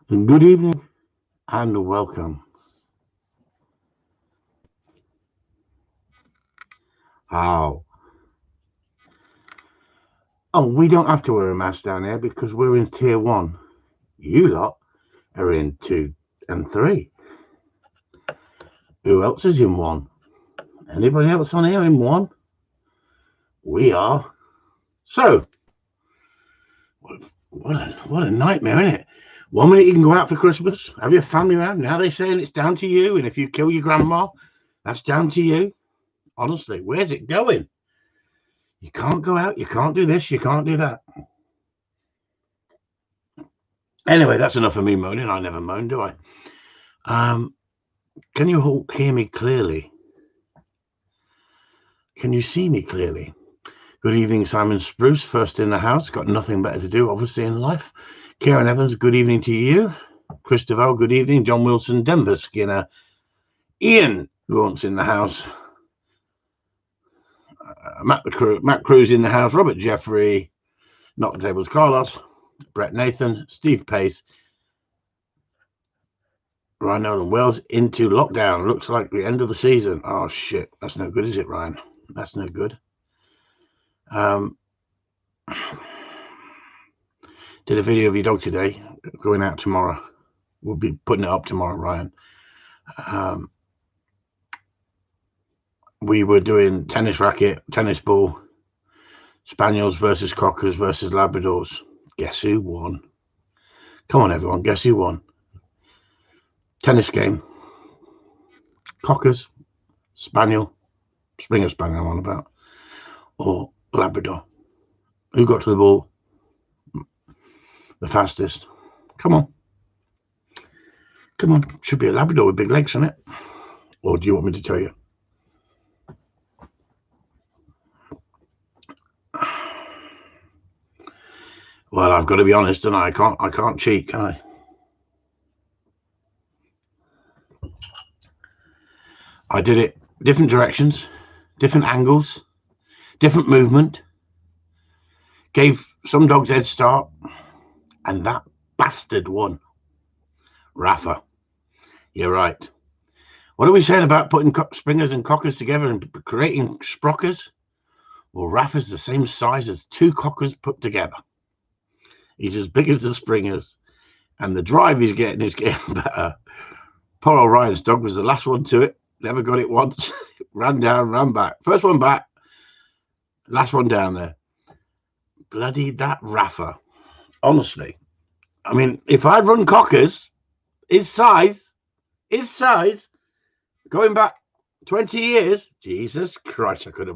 Good evening and welcome. How? Oh, we don't have to wear a mask down here because we're in tier one. You lot are in two and three. Who else is in one? Anybody else on here in one? We are. So, what a nightmare, isn't it? 1 minute you can go out for Christmas, have your family around. Now they're saying it's down to you, and if you kill your grandma, that's down to you. Honestly, where's it going? You can't go out, you can't do this, you can't do that. Anyway, that's enough of me moaning. I never moan, do I? Can you all hear me clearly? Can you see me clearly? Good evening, Simon Spruce, first in the house. Got nothing better to do, obviously, in life. Karen Evans, good evening to you. Chris DeVoe, good evening. John Wilson, Denver Skinner. Ian Gaunt's in the house. Matt Cruz in the house. Robert Jeffrey. Knock the Tables Carlos. Brett Nathan. Steve Pace. Ryan Nolan Wells into lockdown. Looks like the end of the season. Oh, shit. That's no good, is it, Ryan? That's no good. Did a video of your dog today, going out tomorrow. We'll be putting it up tomorrow, Ryan. We were doing tennis racket, tennis ball, Spaniels versus Cockers versus Labradors. Guess who won? Come on, everyone. Guess who won? Tennis game. Cockers, Spaniel, Springer Spaniel I'm on about, or Labrador. Who got to the ball the fastest? Come on. Come on. Should be a Labrador with big legs on it. Or do you want me to tell you? Well, I've got to be honest, and I can't cheat, can I? I did it different directions, different angles, different movement. Gave some dogs head start, and that bastard won. Rafa. You're right. What are we saying about putting Springers and Cockers together and creating Sprockers? Well, Rafa's the same size as two Cockers put together. He's as big as the Springers, and the drive he's getting is getting better. Poor old Ryan's dog was the last one to it. Never got it once. Ran down, ran back. First one back, last one down there. Bloody that Rafa. Honestly. I mean, if I'd run Cockers, his size, going back 20 years, Jesus Christ, I could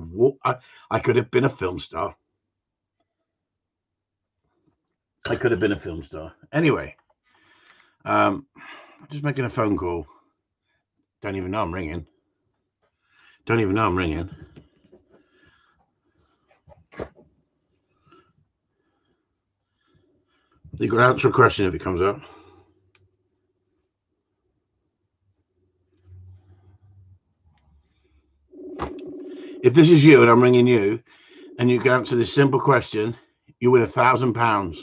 have been a film star. I could have been a film star. Anyway, just making a phone call. Don't even know I'm ringing. You got to answer a question if it comes up. If this is you and I'm ringing you, and you can answer this simple question, you win £1,000.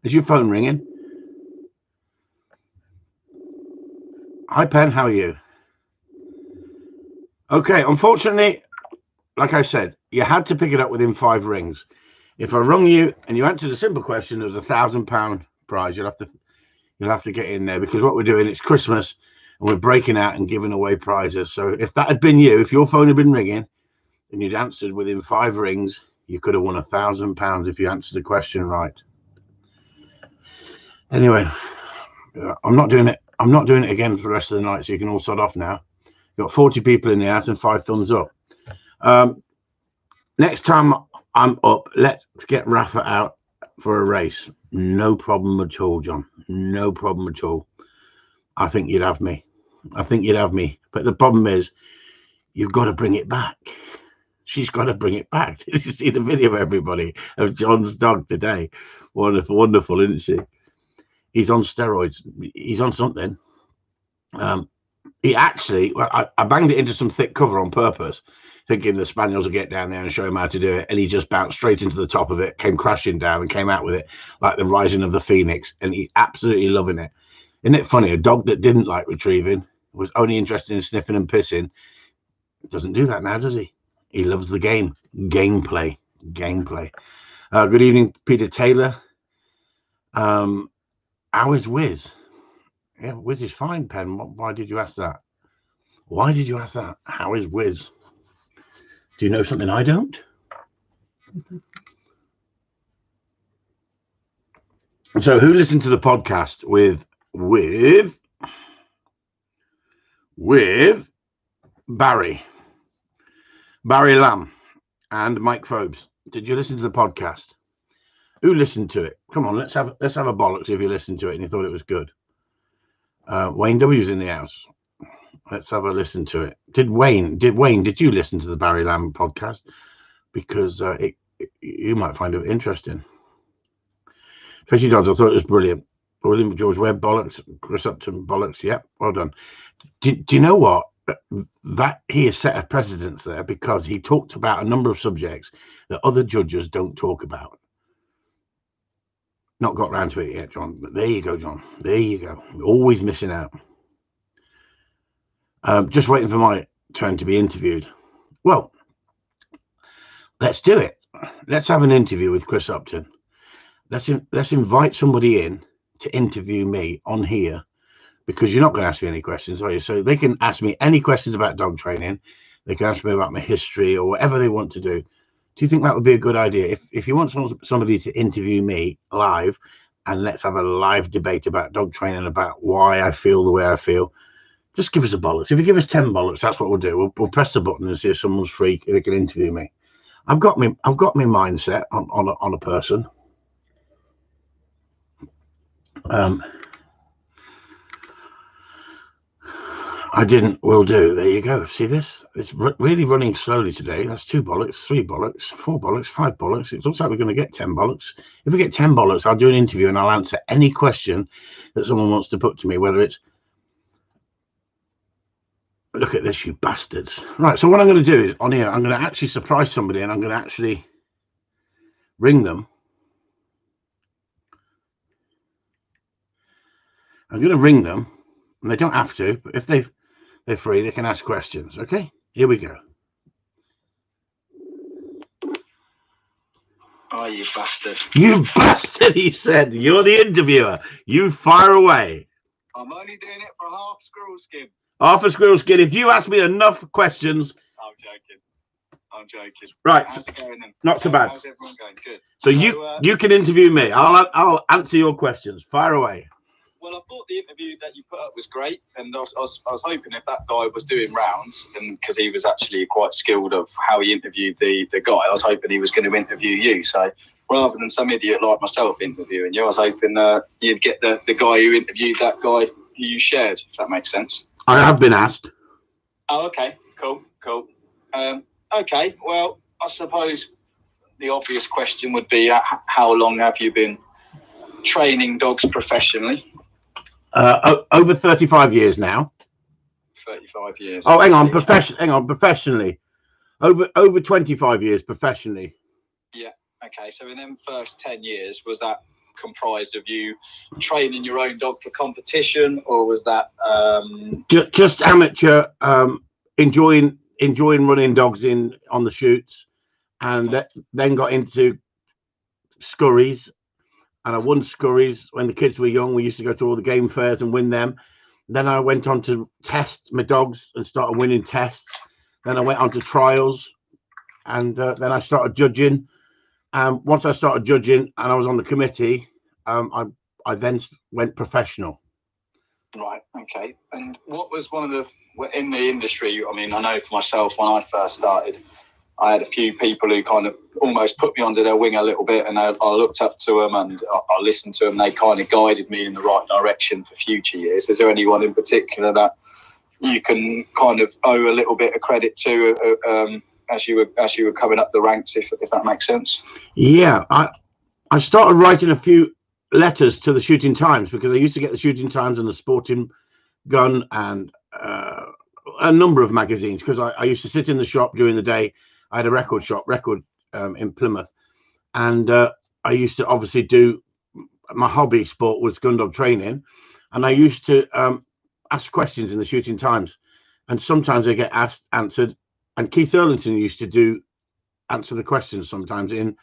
Is your phone ringing? Hi, Pen. How are you? Okay. Unfortunately, like I said, you had to pick it up within 5 rings. If I rung you and you answered a simple question, there was £1,000 prize. You'll have to get in there, because what we're doing, it's Christmas and we're breaking out and giving away prizes. So if that had been you, if your phone had been ringing and you'd answered within 5 rings, you could have won £1,000 if you answered the question right. Anyway, I'm not doing it again for the rest of the night, so you can all sod off now. Got 40 people in the house and 5 thumbs up. Next time I'm up, let's get Rafa out for a race. No problem at all, John. No problem at all. I think you'd have me. But the problem is, you've got to bring it back. She's got to bring it back. Did you see the video, everybody, of John's dog today? Wonderful, isn't she? He's on steroids. He's on something. He actually, I banged it into some thick cover on purpose, thinking the Spaniels would get down there and show him how to do it, and he just bounced straight into the top of it, came crashing down, and came out with it like the rising of the phoenix, and he absolutely loving it. Isn't it funny? A dog that didn't like retrieving, was only interested in sniffing and pissing, doesn't do that now, does he? He loves the game. Gameplay. Good evening, Peter Taylor. How is Wiz? Yeah, Wiz is fine, Pen. Why did you ask that? How is Wiz? Do you know something I don't? So who listened to the podcast with Barry Lamb and Mike Phobes? Did you listen to the podcast? Who listened to it? Come on, let's have a bollocks if you listened to it and you thought it was good. Wayne W's in the house. Let's have a listen to it. Did you listen to the Barry Lamb podcast? Because you might find it interesting. Fishy Dodds, I thought it was brilliant. William George Webb bollocks, Chris Upton bollocks. Yep, well done. Do you know what? That he has set a precedence there, because he talked about a number of subjects that other judges don't talk about. Not got round to it yet, John. But there you go, John. There you go. Always missing out. Just waiting for my turn to be interviewed. Well, let's do it. Let's have an interview with Chris Upton. Let's invite somebody in to interview me on here, because you're not going to ask me any questions, are you? So they can ask me any questions about dog training. They can ask me about my history or whatever they want to do. Do you think that would be a good idea? If you want somebody to interview me live, and let's have a live debate about dog training, about why I feel the way I feel, just give us a bollocks. If you give us 10 bollocks, that's what we'll do. We'll press the button and see if someone's free. They can interview me. I've got my mindset on a person. I didn't. Will do. There you go. See this? It's really running slowly today. That's 2 bollocks, 3 bollocks, 4 bollocks, 5 bollocks. It looks like we're going to get 10 bollocks. If we get 10 bollocks, I'll do an interview and I'll answer any question that someone wants to put to me, whether it's, look at this, you bastards. Right, so what I'm going to do is, on here, I'm going to actually surprise somebody, and I'm going to actually ring them. I'm going to ring them, and they don't have to, but if they're free, they can ask questions. Okay, here we go. Oh, you bastard. You bastard, he said. You're the interviewer. You fire away. I'm only doing it for half squirrel skin. Half a squirrel skin. If you ask me enough questions. I'm joking. Right. How's it going then? Not so bad. How's everyone going? Good. So you can interview me. I'll answer your questions. Fire away. Well, I thought the interview that you put up was great, and I was hoping if that guy was doing rounds, and because he was actually quite skilled of how he interviewed the guy, I was hoping he was going to interview you. So rather than some idiot like myself interviewing you, I was hoping you'd get the guy who interviewed that guy who you shared, if that makes sense. I have been asked. Oh, okay. Cool. Okay, well, I suppose the obvious question would be, how long have you been training dogs professionally? Over 35 years now. 35 years. Oh, hang on, professionally. Over 25 years professionally. Yeah, okay. So in them first 10 years, was that comprised of you training your own dog for competition, or was that just amateur, enjoying running dogs on the shoots, and then got into scurries, and I won scurries when the kids were young. We used to go to all the game fairs and win them. Then I went on to test my dogs and started winning tests. Then I went on to trials, and then I started judging. Once I started judging and I was on the committee, I then went professional. Right. Okay. And what was one of in the industry? I mean, I know for myself, when I first started, I had a few people who kind of almost put me under their wing a little bit, and I looked up to them and I listened to them. They kind of guided me in the right direction for future years. Is there anyone in particular that you can kind of owe a little bit of credit to as you were coming up the ranks, if that makes sense? Yeah, I started writing a few letters to the Shooting Times, because I used to get the Shooting Times and the Sporting Gun and a number of magazines, because I used to sit in the shop during the day. I had a record shop, in Plymouth, and I used to obviously do, my hobby sport was gun dog training, and I used to ask questions in the Shooting Times, and sometimes I get answered. And Keith Erlington used to answer the questions sometimes in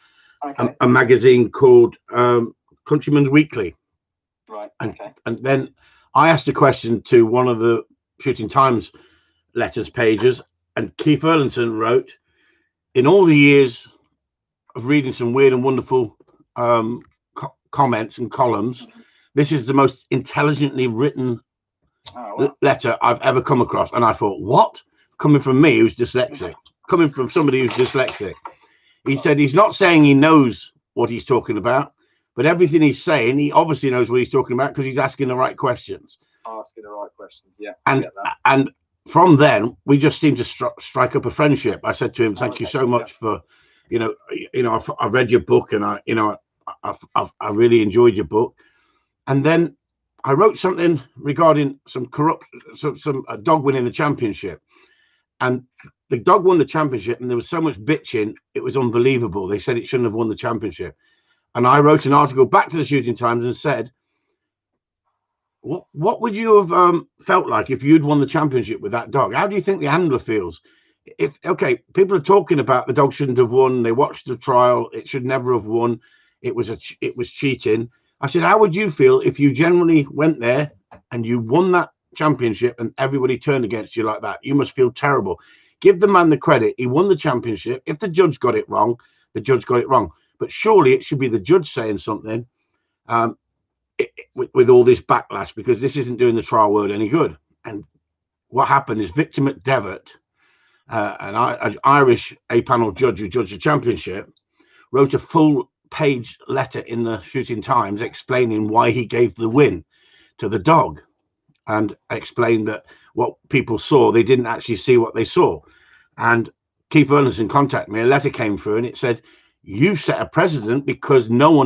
a magazine called Countryman's Weekly. Right. And then I asked a question to one of the Shooting Times letters pages, and Keith Erlington wrote, in all the years of reading some weird and wonderful comments and columns, this is the most intelligently written letter I've ever come across. And I thought, what? Coming from me, who's dyslexic, coming from somebody who's dyslexic. He said he's not saying he knows what he's talking about, but everything he's saying, he obviously knows what he's talking about because he's asking the right questions. Yeah. And from then, we just seemed to strike up a friendship. I said to him, "Thank you so much for, I've read your book, and I really enjoyed your book." And then I wrote something regarding some dog winning the championship, and the dog won the championship, and there was so much bitching, it was unbelievable. They said it shouldn't have won the championship, and I wrote an article back to the Shooting Times and said, What would you have felt like if you'd won the championship with that dog? How do you think the handler feels? People are talking about the dog shouldn't have won. They watched the trial. It should never have won. It was cheating. I said, how would you feel if you generally went there and you won that championship and everybody turned against you like that? You must feel terrible. Give the man the credit. He won the championship. If the judge got it wrong, the judge got it wrong. But surely it should be the judge saying something. With all this backlash, because this isn't doing the trial world any good. And what happened is Victor McDevitt, an Irish A-panel judge who judged the championship, wrote a full-page letter in the Shooting Times explaining why he gave the win to the dog, and explained that what people saw, they didn't actually see what they saw. And Keith Erlington contacted me, a letter came through, and it said, you set a precedent because no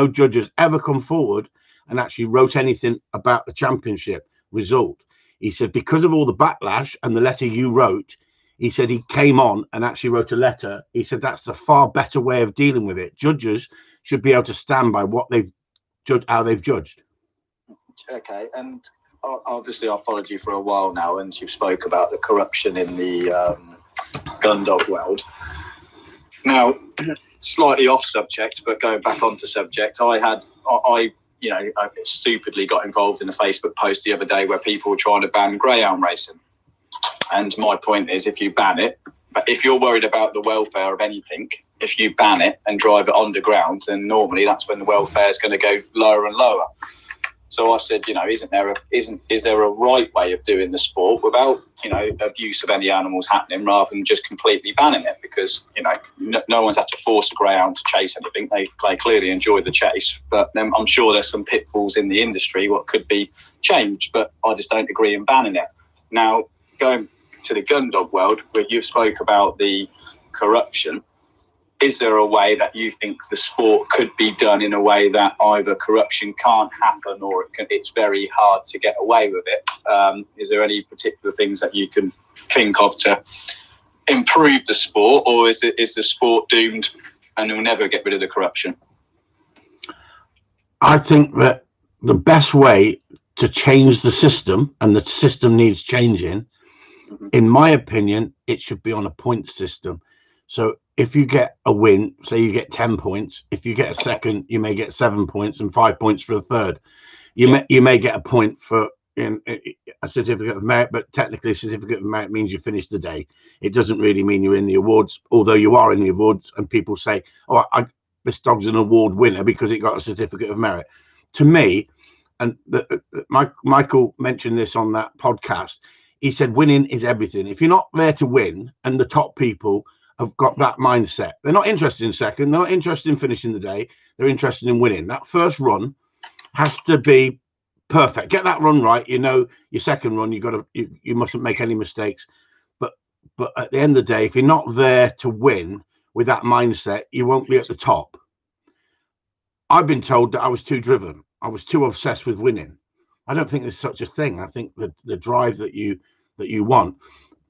judge has ever come forward and actually wrote anything about the championship result. He said, because of all the backlash and the letter you wrote, he said he came on and actually wrote a letter. He said that's the far better way of dealing with it. Judges should be able to stand by what they've judged, how they've judged. Okay, and obviously I've followed you for a while now, and you've spoke about the corruption in the gun dog world. Now, slightly off subject, but going back onto subject, I stupidly got involved in a Facebook post the other day where people were trying to ban greyhound racing. And my point is, if you ban it, but if you're worried about the welfare of anything, if you ban it and drive it underground, then normally that's when the welfare is going to go lower and lower. So I said, is there a right way of doing the sport without, abuse of any animals happening, rather than just completely banning it? Because, no one's had to force a greyhound to chase anything. They clearly enjoy the chase, but then I'm sure there's some pitfalls in the industry what could be changed, but I just don't agree in banning it. Now, going to the gun dog world, where you've spoke about the corruption, is there a way that you think the sport could be done in a way that either corruption can't happen or it's very hard to get away with it? Is there any particular things that you can think of to improve the sport, or is the sport doomed and we'll never get rid of the corruption? I think that the best way to change the system, and the system needs changing, in my opinion, it should be on a point system. So if you get a win, say you get 10 points. If you get a second, you may get 7 points and 5 points for a third. You may get a point for a certificate of merit, but technically a certificate of merit means you finished the day. It doesn't really mean you're in the awards, although you are in the awards, and people say, oh, this dog's an award winner because it got a certificate of merit. To me, and Michael mentioned this on that podcast, he said winning is everything. If you're not there to win, and the top people have got that mindset, they're not interested in second, they're not interested in finishing the day, they're interested in winning. That first run has to be perfect. Get that run right. Your second run, you mustn't make any mistakes. But at the end of the day, if you're not there to win with that mindset, you won't be at the top. I've been told that I was too driven. I was too obsessed with winning. I don't think there's such a thing. I think the drive that you that you want.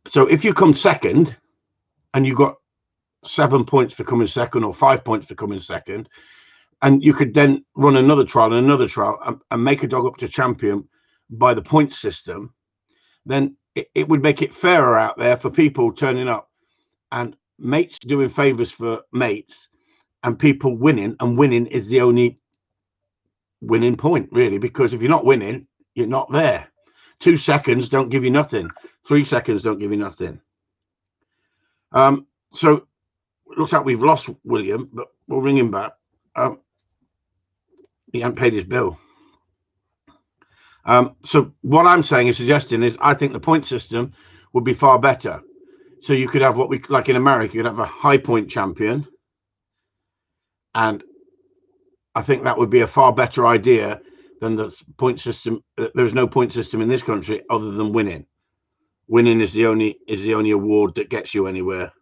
So if you come second and you got 7 points for coming second or 5 points for coming second, and you could then run another trial and make a dog up to champion by the point system, then it would make it fairer out there for people turning up and mates doing favors for mates and people winning, and winning is the only winning point, really, because if you're not winning, you're not there. 2 seconds don't give you nothing. 3 seconds don't give you nothing. So it looks like we've lost William, but we'll ring him back. He hasn't paid his bill. So what I'm saying and suggesting is I think the point system would be far better. So you could have what we like in America, you'd have a high point champion. And I think that would be a far better idea than the point system. There's no point system in this country other than winning. Winning is the only award that gets you anywhere.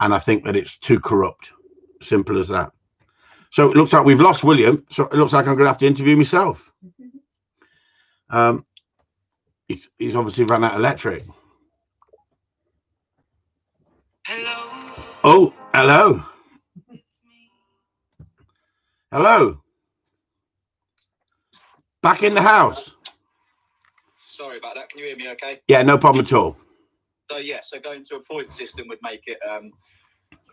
And I think that it's too corrupt. Simple as that. So it looks like we've lost William. So it looks like I'm going to have to interview myself. He's obviously run out of electric. Hello. Oh, hello. Hello. Back in the house. Sorry about that. Can you hear me okay? Yeah, no problem at all. So yeah, so going to a point system would make it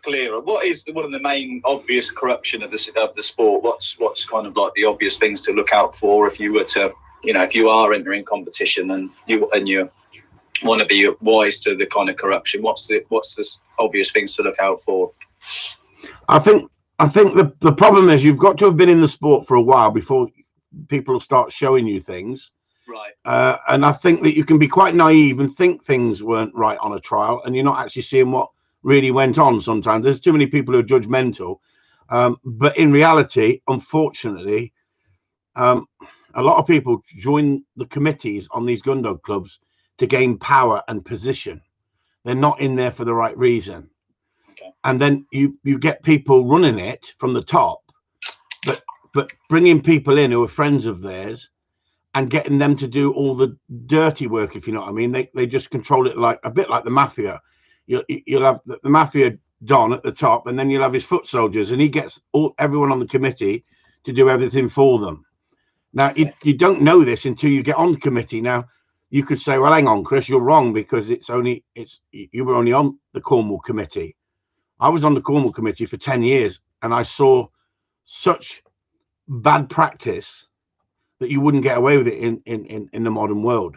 clearer. What is one of the main obvious corruption of the sport? What's kind of like the obvious things to look out for if you were to, if you are entering competition and you want to be wise to the kind of corruption? What's the obvious things to look out for? I think the problem is you've got to have been in the sport for a while before people will start showing you things. Right. And I think that you can be quite naive and think things weren't right on a trial, and you're not actually seeing what really went on. Sometimes there's too many people who are judgmental, but in reality, unfortunately, a lot of people join the committees on these gun dog clubs to gain power and position. They're not in there for the right reason. Okay. And then you get people running it from the top, but bringing people in who are friends of theirs and getting them to do all the dirty work, if you know what I mean. They just control it like a bit like the mafia. You'll have the mafia Don at the top, and then you'll have his foot soldiers, and he gets everyone on the committee to do everything for them. Now, you don't know this until you get on the committee. Now, you could say, well, hang on, Chris, you're wrong, because you were only on the Cornwall committee. I was on the Cornwall committee for 10 years, and I saw such bad practice that you wouldn't get away with it in the modern world.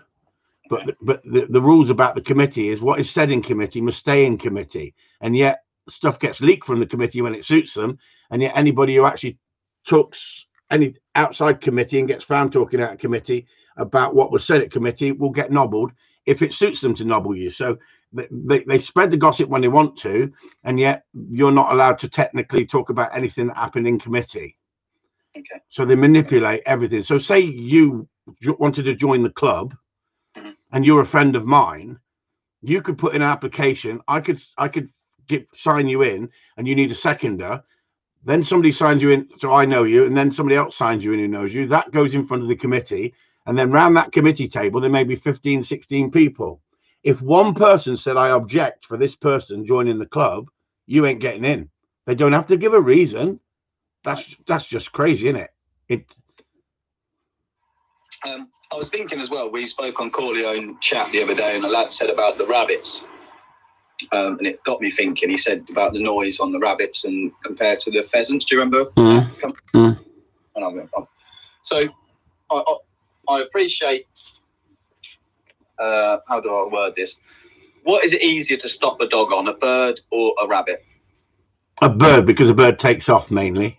But the rules about the committee is what is said in committee must stay in committee. And yet stuff gets leaked from the committee when it suits them. And yet anybody who actually talks any outside committee and gets found talking out of committee about what was said at committee will get nobbled if it suits them to nobble you. So they spread the gossip when they want to, and yet you're not allowed to technically talk about anything that happened in committee. Okay. So they manipulate everything. So say you wanted to join the club, and you're a friend of mine, you could put in an application. I could sign you in, and you need a seconder. Then somebody signs you in, so I know you, and then somebody else signs you in who knows you. That goes in front of the committee, and then round that committee table, there may be 15, 16 people. If one person said, I object for this person joining the club, you ain't getting in. They don't have to give a reason. That's just crazy, isn't it? I was thinking as well, we spoke on Corleone chat the other day, and a lad said about the rabbits. And it got me thinking. He said about the noise on the rabbits and compared to the pheasants. Do you remember? So I appreciate, how do I word this? What is it easier to stop a dog on, a bird or a rabbit? A bird, because a bird takes off mainly.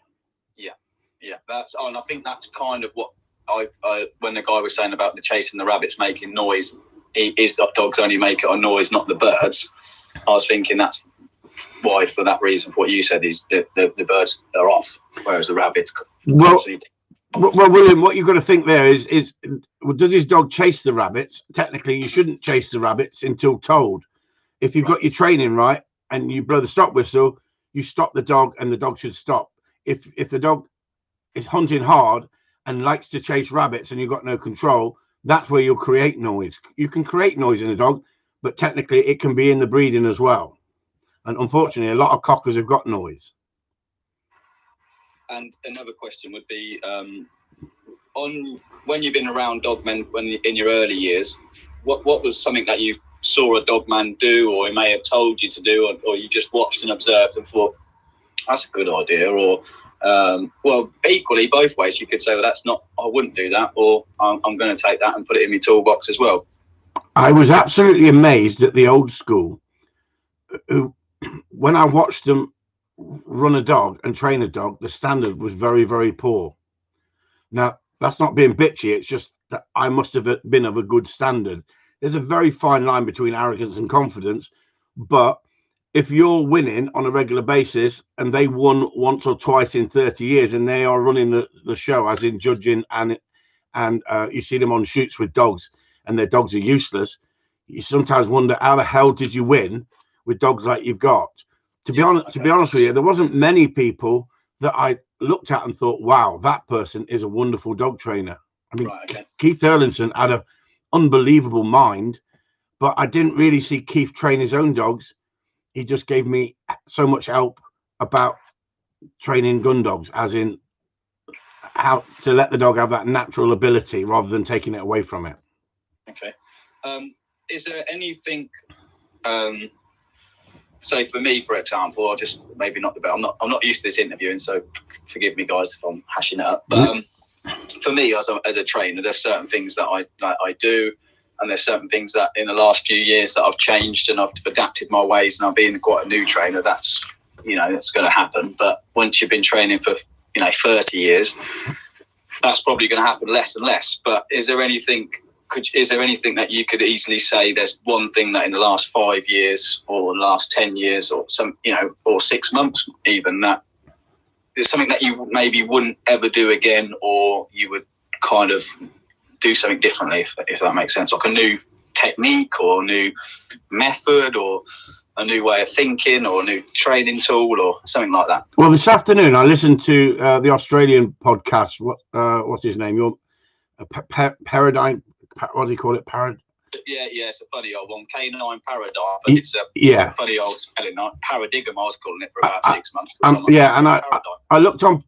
Yeah. And I think that's kind of what when the guy was saying about the chasing the rabbits making noise, is that dogs only make it on noise, not the birds. I was thinking that's why, for that reason, what you said is the birds are off, whereas the rabbits. Well, William, what you've got to think there is does his dog chase the rabbits? Technically, you shouldn't chase the rabbits until told. If you've got your training right and you blow the stop whistle, you stop the dog, and the dog should stop. If the dog is hunting hard and likes to chase rabbits and you've got no control, that's where you'll create noise. You can create noise in a dog, but technically it can be in the breeding as well. And unfortunately, a lot of cockers have got noise. And another question would be, on when you've been around dogmen in your early years, what was something that you saw a dogman do, or he may have told you to do, or you just watched and observed and thought, that's a good idea, or well, equally both ways you could say, well, that's not, I wouldn't do that, or I'm going to take that and put it in my toolbox as well. I was absolutely amazed at the old school who, when I watched them run a dog and train a dog, the standard was very, very poor. Now, that's not being bitchy, it's just that I must have been of a good standard. There's a very fine line between arrogance and confidence, but if you're winning on a regular basis and they won once or twice in 30 years and they are running the show, as in judging, and you see them on shoots with dogs and their dogs are useless, you sometimes wonder how the hell did you win with dogs like you've got. To be honest with you, there wasn't many people that I looked at and thought, wow, that person is a wonderful dog trainer. I mean, Keith Erlinson had an unbelievable mind, but I didn't really see Keith train his own dogs. He just gave me so much help about training gun dogs, as in how to let the dog have that natural ability rather than taking it away from it. Okay. Is there anything, say for me, for example, or just maybe not the best, I'm not used to this interviewing, so forgive me guys if I'm hashing it up, but for me as a trainer, there's certain things that I do, and there's certain things that in the last few years that I've changed and I've adapted my ways, and I've been quite a new trainer. That's going to happen. But once you've been training for 30 years, that's probably going to happen less and less. But is there anything that you could easily say there's one thing that in the last 5 years or the last 10 years or or 6 months even, that there's something that you maybe wouldn't ever do again, or you would kind of do something differently, if that makes sense, like a new technique or a new method or a new way of thinking or a new training tool or something like that? Well, this afternoon I listened to the Australian podcast. What's his name? Your Paradigm. What do you call it? Yeah, it's a funny old one. Canine Paradigm, but it's a funny old spelling. Paradigm, I was calling it for about 6 months. And I looked on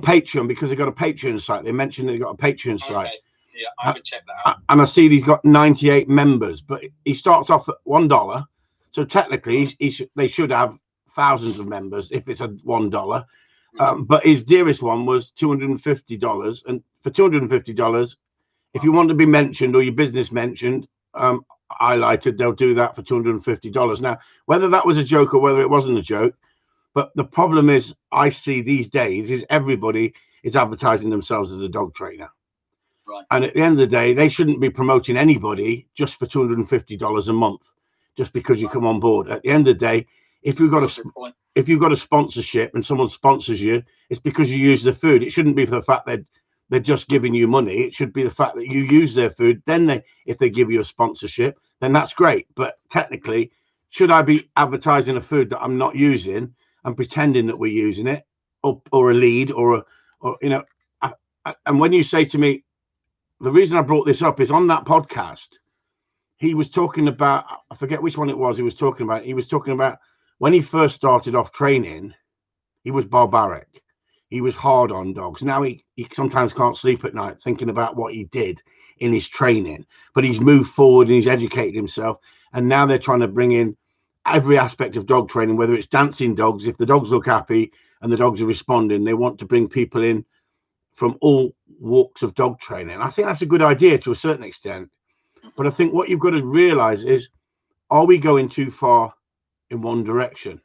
Patreon, because they got a Patreon site. They mentioned they got a Patreon site. Yeah, I haven't checked that out. And I see he's got 98 members, but he starts off at $1. So technically, they should have thousands of members if it's a $1. But his dearest one was $250, and for $250, if you want to be mentioned or your business mentioned, highlighted, they'll do that for $250. Now, whether that was a joke or whether it wasn't a joke, but the problem is, I see these days is everybody is advertising themselves as a dog trainer. Right. And at the end of the day, they shouldn't be promoting anybody just for $250 a month, just because you come on board. At the end of the day, if you've got a sponsorship and someone sponsors you, it's because you use the food. It shouldn't be for the fact that they're just giving you money. It should be the fact that you use their food. Then if they give you a sponsorship, then that's great. But technically, should I be advertising a food that I'm not using and pretending that we're using it, or a lead, or and when you say to me, the reason I brought this up is on that podcast, he was talking about, I forget which one it was. He was talking about when he first started off training, he was barbaric. He was hard on dogs. Now he sometimes can't sleep at night thinking about what he did in his training, but he's moved forward and he's educated himself. And now they're trying to bring in every aspect of dog training, whether it's dancing dogs. If the dogs look happy and the dogs are responding, they want to bring people in from all walks of dog training. I think that's a good idea to a certain extent. But I think what you've got to realize is, are we going too far in one direction?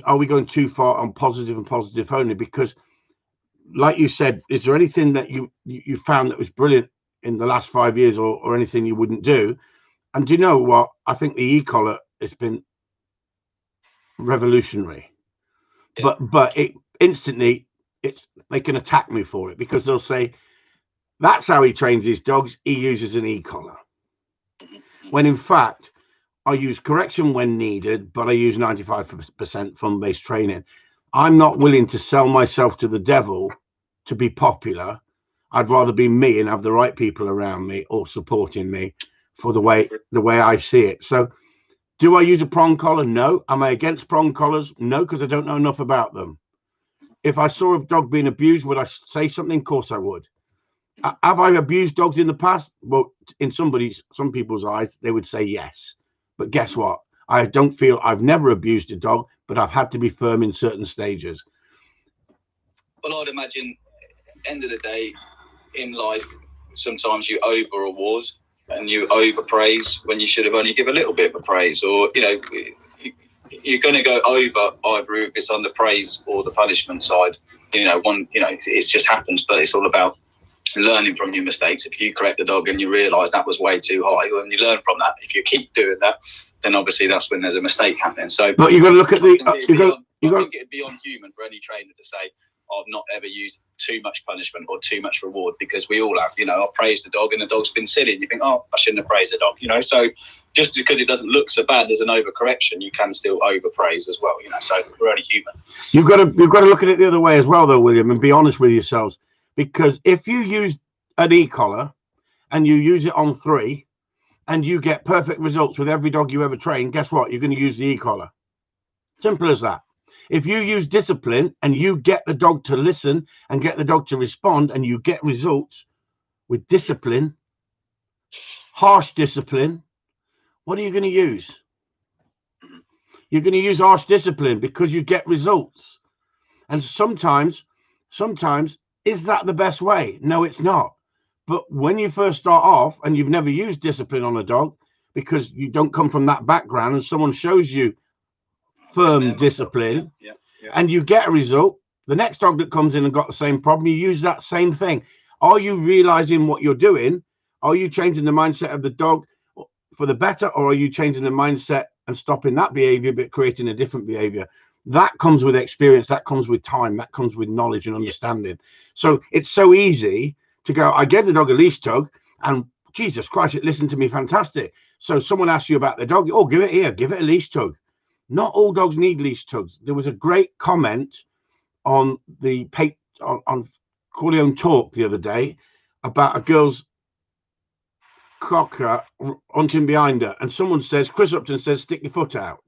Are we going too far on positive and positive only? Because like you said, is there anything that you found that was brilliant in the last 5 years, or anything you wouldn't do? And do you know what? I think the e-collar has been revolutionary. Yeah. But it instantly, they can attack me for it, because they'll say, that's how he trains his dogs. He uses an e-collar. When in fact, I use correction when needed, but I use 95% fun-based training. I'm not willing to sell myself to the devil to be popular. I'd rather be me and have the right people around me or supporting me for the way I see it. So do I use a prong collar? No. Am I against prong collars? No, because I don't know enough about them. If I saw a dog being abused, would I say something? Of course I would. Have I abused dogs in the past? Well, in some people's eyes, they would say yes. But guess what? I don't feel I've never abused a dog, but I've had to be firm in certain stages. Well, I'd imagine, end of the day, in life, sometimes you over reward and you over praise when you should have only give a little bit of praise, or you're going to go over either if it's on the praise or the punishment side. It just happens, but it's all about learning from your mistakes. If you correct the dog and you realise that was way too high, and you learn from that. If you keep doing that, then obviously that's when there's a mistake happening. So, but you've got to look at the. I think it'd be unhuman for any trainer to say, "I've not ever used too much punishment or too much reward," because we all have. I've praised the dog and the dog's been silly, and you think, "Oh, I shouldn't have praised the dog." So just because it doesn't look so bad as an overcorrection, you can still overpraise as well. So we're only human. You've got to look at it the other way as well, though, William, and be honest with yourselves. Because if you use an e-collar and you use it on 3 and you get perfect results with every dog you ever train, guess what? You're going to use the e-collar. Simple as that. If you use discipline and you get the dog to listen and get the dog to respond and you get results with discipline, harsh discipline, what are you going to use? You're going to use harsh discipline because you get results. And sometimes, is that the best way? No, it's not. But when you first start off and you've never used discipline on a dog because you don't come from that background and someone shows you firm discipline and you get a result, the next dog that comes in and got the same problem, you use that same thing. Are you realizing what you're doing? Are you changing the mindset of the dog for the better, or are you changing the mindset and stopping that behavior but creating a different behavior? That comes with experience, that comes with time, that comes with knowledge and understanding. So it's so easy to go, I gave the dog a leash tug and Jesus Christ, it listened to me fantastic. So someone asks you about the dog, oh, give it a leash tug. Not all dogs need leash tugs. There was a great comment on the on Corleone Talk the other day about a girl's cocker hunting behind her, and someone says, Chris Upton says, stick your foot out.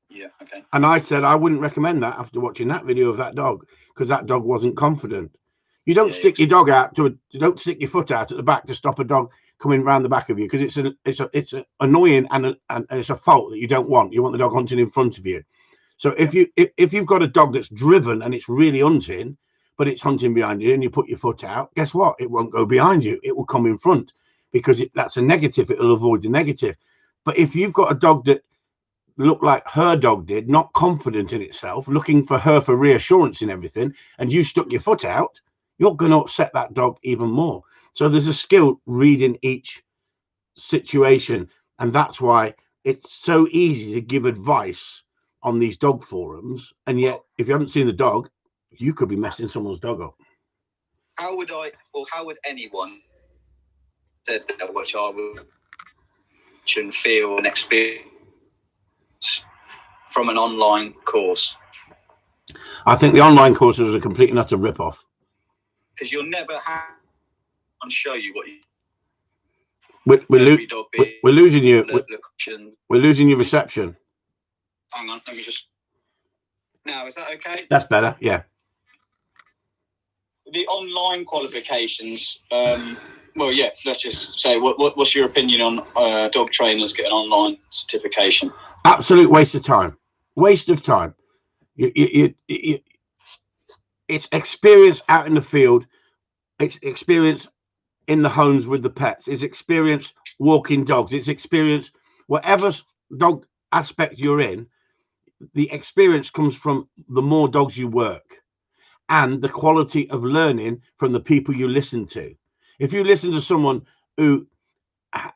Yeah, okay. And I said I wouldn't recommend that after watching that video of that dog, because that dog wasn't confident. You don't stick your dog out you don't stick your foot out at the back to stop a dog coming round the back of you, because it's annoying and it's a fault that you don't want. You want the dog hunting in front of you. So if you've got a dog that's driven and it's really hunting, but it's hunting behind you, and you put your foot out, guess what? It won't go behind you. It will come in front, because that's a negative. It'll avoid the negative. But if you've got a dog that looked like her dog did, not confident in itself, looking for her for reassurance in everything, and you stuck your foot out, you're going to upset that dog even more. So there's a skill reading each situation, and that's why it's so easy to give advice on these dog forums, and yet if you haven't seen the dog, you could be messing someone's dog up. How would anyone said that, which I would feel and experience from an online course? I think the online course was a complete and utter rip-off. Because you'll never have and show you what you. We're losing you. We're losing your reception. Hang on, let me just. Now, is that okay? That's better. Yeah. The online qualifications. Well, yeah. Let's just say, what's your opinion on dog trainers getting online certification? Absolute waste of time. Waste of time. It's experience out in the field. It's experience in the homes with the pets. It's experience walking dogs. It's experience whatever dog aspect you're in. The experience comes from the more dogs you work and the quality of learning from the people you listen to. If you listen to someone who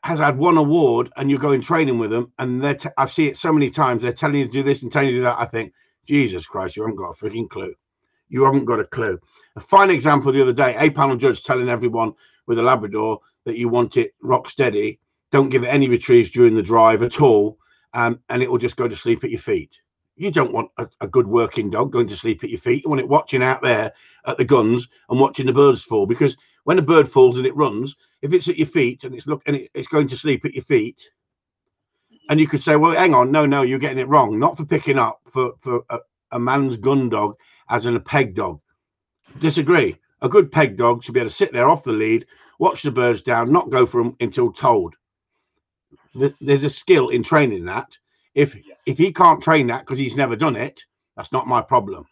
has had one award and you're going training with them, and I see it so many times, they're telling you to do this and telling you to do that, I think, Jesus Christ, you haven't got a freaking clue. You haven't got a clue. A fine example the other day, a panel judge telling everyone with a Labrador that you want it rock steady, don't give it any retrieves during the drive at all, and it will just go to sleep at your feet. You don't want a good working dog going to sleep at your feet. You want it watching out there at the guns and watching the birds fall, because when a bird falls and it runs, if it's at your feet and it's going to sleep at your feet, and you could say, well, hang on, no, you're getting it wrong. Not for picking up for a man's gun dog as in a peg dog. Disagree. A good peg dog should be able to sit there off the lead, watch the birds down, not go for them until told. There's a skill in training that. If he can't train that because he's never done it, that's not my problem.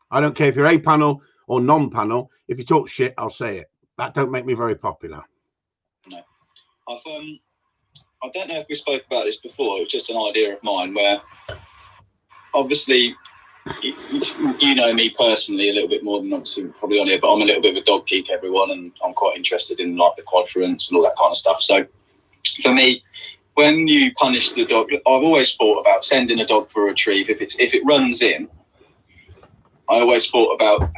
I don't care if you're A panel or non-panel. If you talk shit, I'll say it. That don't make me very popular. No. I don't know if we spoke about this before. It was just an idea of mine where, obviously, you know me personally a little bit more than obviously probably on here, but I'm a little bit of a dog geek, everyone, and I'm quite interested in like the quadrants and all that kind of stuff. So for me, when you punish the dog, I've always thought about sending a dog for a retrieve. If it runs in, I always thought about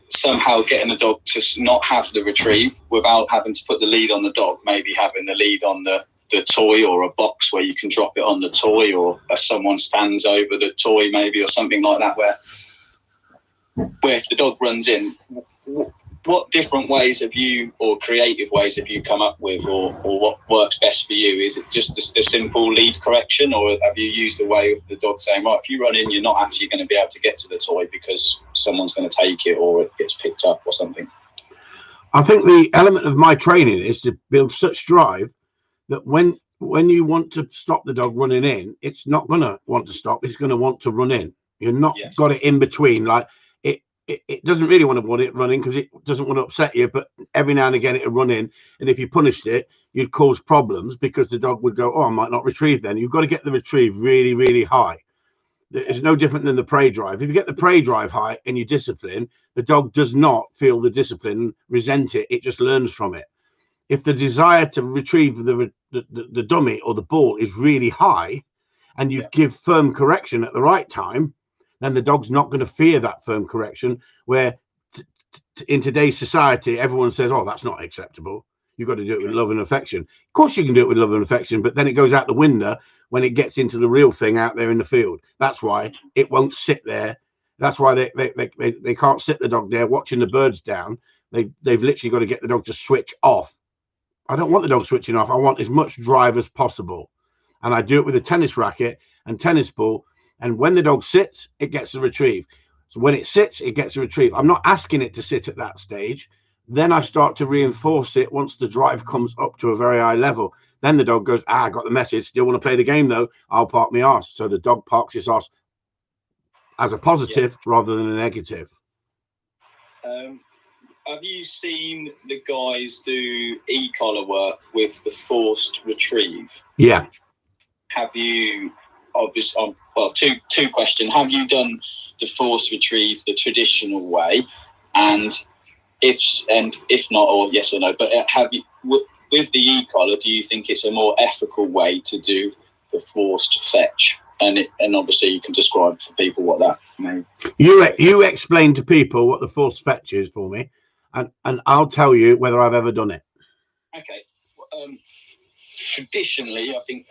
somehow getting the dog to not have the retrieve without having to put the lead on the dog, maybe having the lead on the toy or a box where you can drop it on the toy, or someone stands over the toy maybe, or something like that, where if the dog runs in, what different ways have you, or creative ways have you come up with, or what works best for you? Is it just a simple lead correction, or have you used the way of the dog saying, right, if you run in, you're not actually going to be able to get to the toy because someone's going to take it or it gets picked up or something? I think the element of my training is to build such drive that when you want to stop the dog running in, it's not going to want to stop. It's going to want to run in. You're not got it in between. Like it doesn't really want it running because it doesn't want to upset you, but every now and again it'll run in. And if you punished it, you'd cause problems because the dog would go, oh, I might not retrieve then. You've got to get the retrieve really, really high. It's no different than the prey drive. If you get the prey drive high and you discipline, the dog does not feel the discipline, resent it. It just learns from it. If the desire to retrieve the dummy or the ball is really high and you give firm correction at the right time, then the dog's not going to fear that firm correction, where in today's society, everyone says, oh, that's not acceptable. You've got to do it with love and affection. Of course you can do it with love and affection, but then it goes out the window when it gets into the real thing out there in the field. That's why it won't sit there. That's why they can't sit the dog there watching the birds down. They've literally got to get the dog to switch off. I don't want the dog switching off. I want as much drive as possible. And I do it with a tennis racket and tennis ball. And when the dog sits, it gets a retrieve. So when it sits, it gets a retrieve. I'm not asking it to sit at that stage. Then I start to reinforce it once the drive comes up to a very high level. Then the dog goes, I got the message. Still want to play the game, though. I'll park my arse. So the dog parks his arse as a positive rather than a negative. Have you seen the guys do e-collar work with the forced retrieve? Yeah. Have you, obviously, well, two questions. Have you done the forced retrieve the traditional way? And if not, or yes or no, but have you, with the e-collar, do you think it's a more ethical way to do the forced fetch? And obviously you can describe for people what that means. You explain to people what the forced fetch is for me, and I'll tell you whether I've ever done it. Okay. Traditionally, I think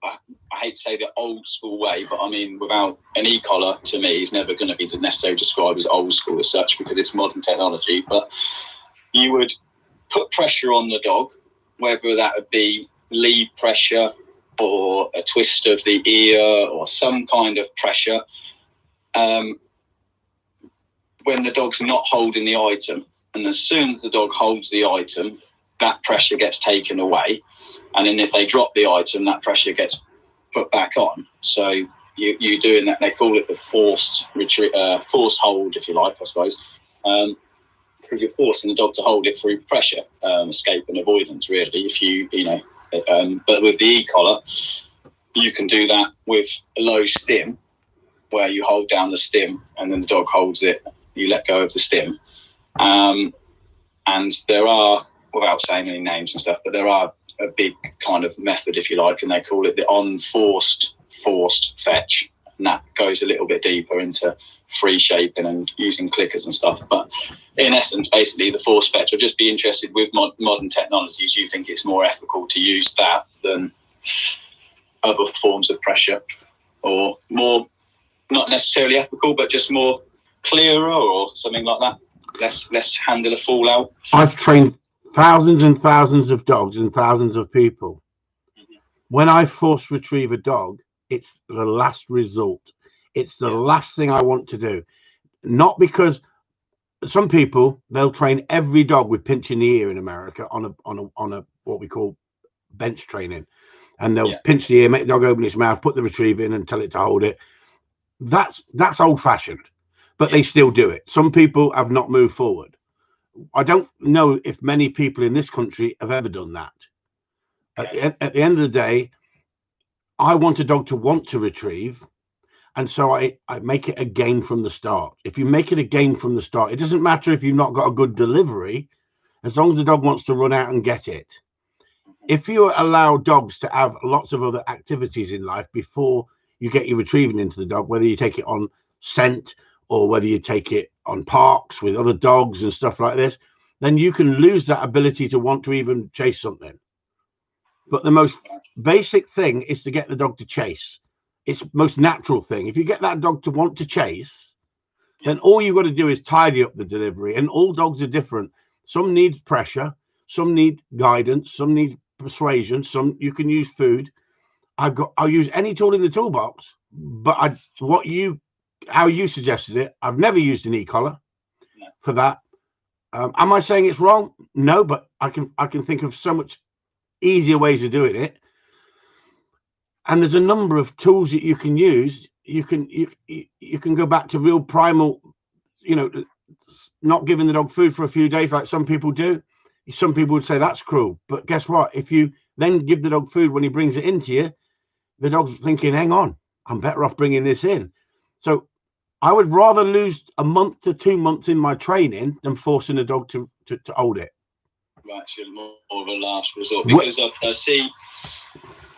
I hate to say the old school way, but I mean, without an e-collar, to me, is never going to be necessarily described as old school as such because it's modern technology. But you would put pressure on the dog, whether that would be lead pressure or a twist of the ear or some kind of pressure, when the dog's not holding the item. And as soon as the dog holds the item, that pressure gets taken away. And then if they drop the item, that pressure gets put back on. So you're doing that. They call it the forced hold, if you like, I suppose, because you're forcing the dog to hold it through pressure, escape and avoidance, really. But with the e-collar, you can do that with a low stim, where you hold down the stim and then the dog holds it. You let go of the stim, and there are, without saying any names and stuff, but there are a big kind of method, if you like, and they call it the unforced forced fetch, and that goes a little bit deeper into free shaping and using clickers and stuff. But in essence, basically, the forced fetch, I'd just be interested with modern technologies. You think it's more ethical to use that than other forms of pressure, or more not necessarily ethical, but just more clearer or something like that? let's handle a fallout. I've trained thousands and thousands of dogs and thousands of people. When I force retrieve a dog, it's the last resort. It's the last thing I want to do. Not because some people, they'll train every dog with pinching the ear in America on a what we call bench training, and they'll pinch the ear, make the dog open its mouth, put the retriever in, and tell it to hold it. That's old-fashioned, but they still do it. Some people have not moved forward. I don't know if many people in this country have ever done that. At the end of the day, I want a dog to want to retrieve, and so I make it a game from the start. If you make it a game from the start, it doesn't matter if you've not got a good delivery, as long as the dog wants to run out and get it. If you allow dogs to have lots of other activities in life before you get your retrieving into the dog, whether you take it on scent or whether you take it on parks with other dogs and stuff like this, then you can lose that ability to want to even chase something. But the most basic thing is to get the dog to chase. It's the most natural thing. If you get that dog to want to chase, then all you've got to do is tidy up the delivery. And all dogs are different. Some need pressure, some need guidance, some need persuasion, some you can use food. I'll use any tool in the toolbox, but how you suggested it, I've never used an e-collar for that. Am I saying it's wrong? No, but I can think of so much easier ways of doing it. And there's a number of tools that you can use. You can go back to real primal, not giving the dog food for a few days like some people do. Some people would say that's cruel, but guess what? If you then give the dog food when he brings it into you, the dog's thinking, hang on, I'm better off bringing this in. So I would rather lose a month to 2 months in my training than forcing a dog to hold it. Right, so more of a last resort, because I see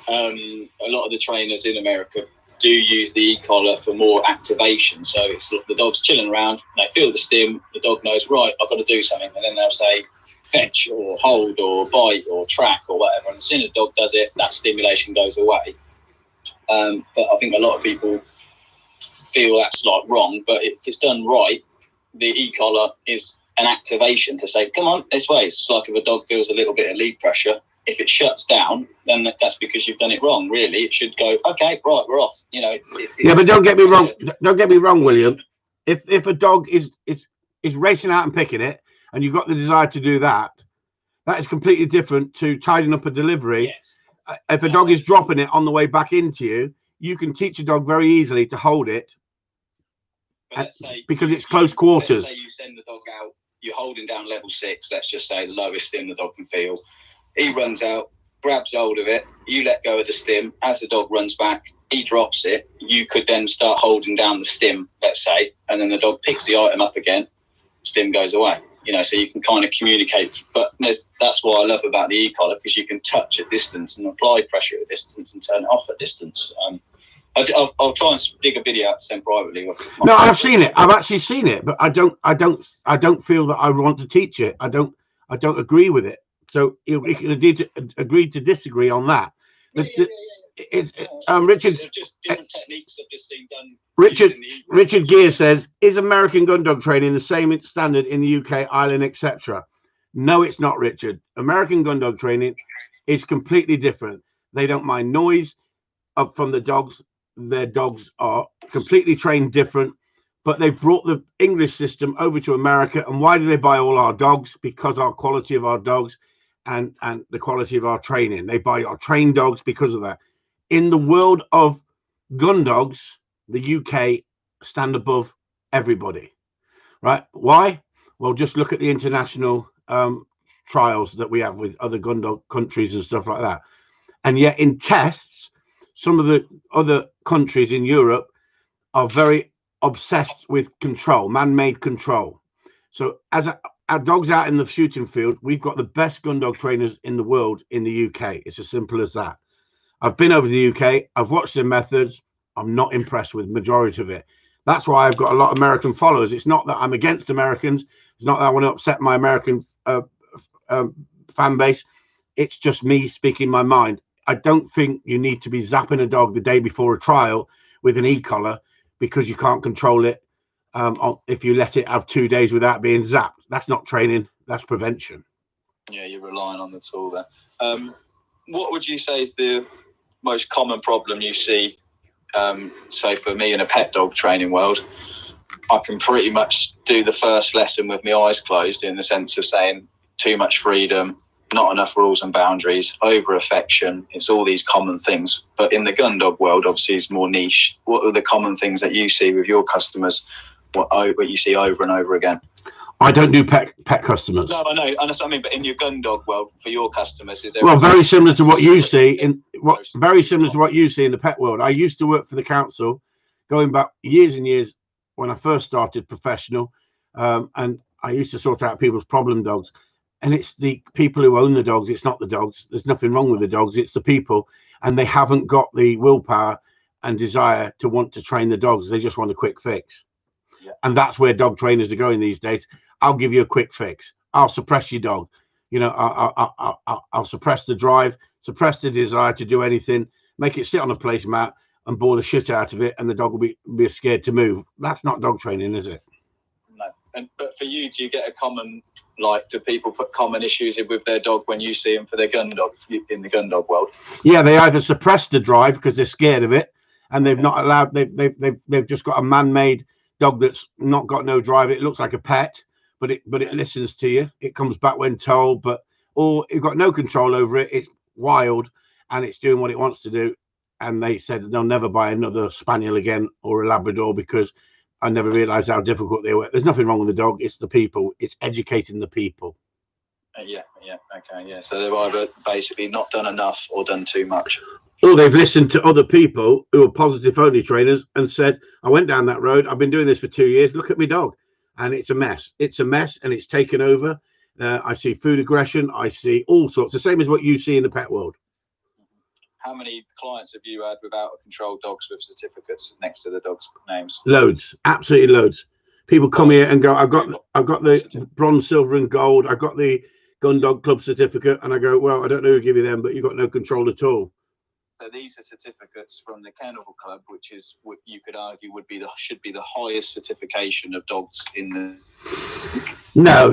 a lot of the trainers in America do use the e-collar for more activation. So it's the dog's chilling around, they feel the stim, the dog knows, right, I've got to do something, and then they'll say fetch or hold or bite or track or whatever, and as soon as the dog does it, that stimulation goes away. But I think a lot of people feel that's like wrong, but if it's done right, the e-collar is an activation to say, come on, this way. It's like if a dog feels a little bit of lead pressure, if it shuts down, then that's because you've done it wrong. Really, it should go, okay, right, we're off. But don't get me wrong. Don't get me wrong, William. If a dog is racing out and picking it, and you've got the desire to do that, that is completely different to tidying up a delivery. Yes. If a dog is dropping it on the way back into you, you can teach a dog very easily to hold it. Because it's close quarters. Let's say you send the dog out, you're holding down level 6, let's just say the lowest stim the dog can feel. He runs out, grabs hold of it, you let go of the stim. As the dog runs back, he drops it. You could then start holding down the stim, let's say, and then the dog picks the item up again, stim goes away. So you can kind of communicate. But that's what I love about the e-collar, because you can touch at distance and apply pressure at distance and turn it off at distance. I'll try and dig a video out to send privately. No, I've seen it. I've actually seen it, but I don't feel that I want to teach it. I don't agree with it. So we can agree to disagree on that. Richard's just different techniques have just been done. Richard Gear says, is American gun dog training the same standard in the UK, Ireland, etc.? No, it's not, Richard. American gun dog training is completely different. They don't mind noise up from the dogs. Their dogs are completely trained different, but they've brought the English system over to America. And why do they buy all our dogs? Because our quality of our dogs and the quality of our training. They buy our trained dogs because of that. In the world of gun dogs, the UK stand above everybody, right? Why? Well, just look at the international trials that we have with other gun dog countries and stuff like that. And yet in tests, some of the other countries in Europe are very obsessed with control, man-made control. So as our dogs out in the shooting field, we've got the best gun dog trainers in the world in the UK. It's as simple as that. I've been over the UK. I've watched their methods. I'm not impressed with the majority of it. That's why I've got a lot of American followers. It's not that I'm against Americans. It's not that I want to upset my American fan base. It's just me speaking my mind. I don't think you need to be zapping a dog the day before a trial with an e-collar because you can't control it. if you let it have 2 days without being zapped. That's not training, that's prevention. Yeah, you're relying on the tool there. What would you say is the most common problem you see? So for me in a pet dog training world, I can pretty much do the first lesson with my eyes closed, in the sense of saying too much freedom, not enough rules and boundaries, over affection. It's all these common things. But in the gun dog world, obviously, it's more niche. What are the common things that you see with your customers? What you see over and over again? I don't do pet customers. No, I know. That's what I mean. But in your gun dog world, for your customers, is there? Well, very similar to what you see in the pet world. I used to work for the council, going back years and years when I first started professional, and I used to sort out people's problem dogs. And it's the people who own the dogs. It's not the dogs. There's nothing wrong with the dogs. It's the people, and they haven't got the willpower and desire to want to train the dogs. They just want a quick fix. Yeah. And that's where dog trainers are going these days. I'll give you a quick fix. I'll suppress your dog. You know, I'll suppress the drive, suppress the desire to do anything, make it sit on a placemat and bore the shit out of it, and the dog will be scared to move. That's not dog training, is it? No. But for you, do you get a common, like, do people put common issues in with their dog when you see them for their gun dog in the gun dog world? Yeah, they either suppress the drive because they're scared of it, and they've not allowed. They've just got a man-made dog that's not got no drive. It looks like a pet, but it listens to you. It comes back when told, or you've got no control over it. It's wild and it's doing what it wants to do. And they said they'll never buy another spaniel again or a Labrador because I never realised how difficult they were. There's nothing wrong with the dog. It's the people. It's educating the people. Okay. So they've either basically not done enough or done too much. Or they've listened to other people who are positive only trainers and said, I went down that road. I've been doing this for 2 years. Look at my dog. And it's a mess. It's a mess and it's taken over. I see food aggression. I see all sorts. The same as what you see in the pet world. How many clients have you had with out-of-control dogs with certificates next to the dogs' names? Loads. Absolutely loads. People come here and go, I've got the bronze, silver and gold. I've got the Gun Dog Club certificate. And I go, well, I don't know who give you them, but you've got no control at all. So these are certificates from the Kennel Club, which is what you could argue should be the highest certification of dogs in the. No,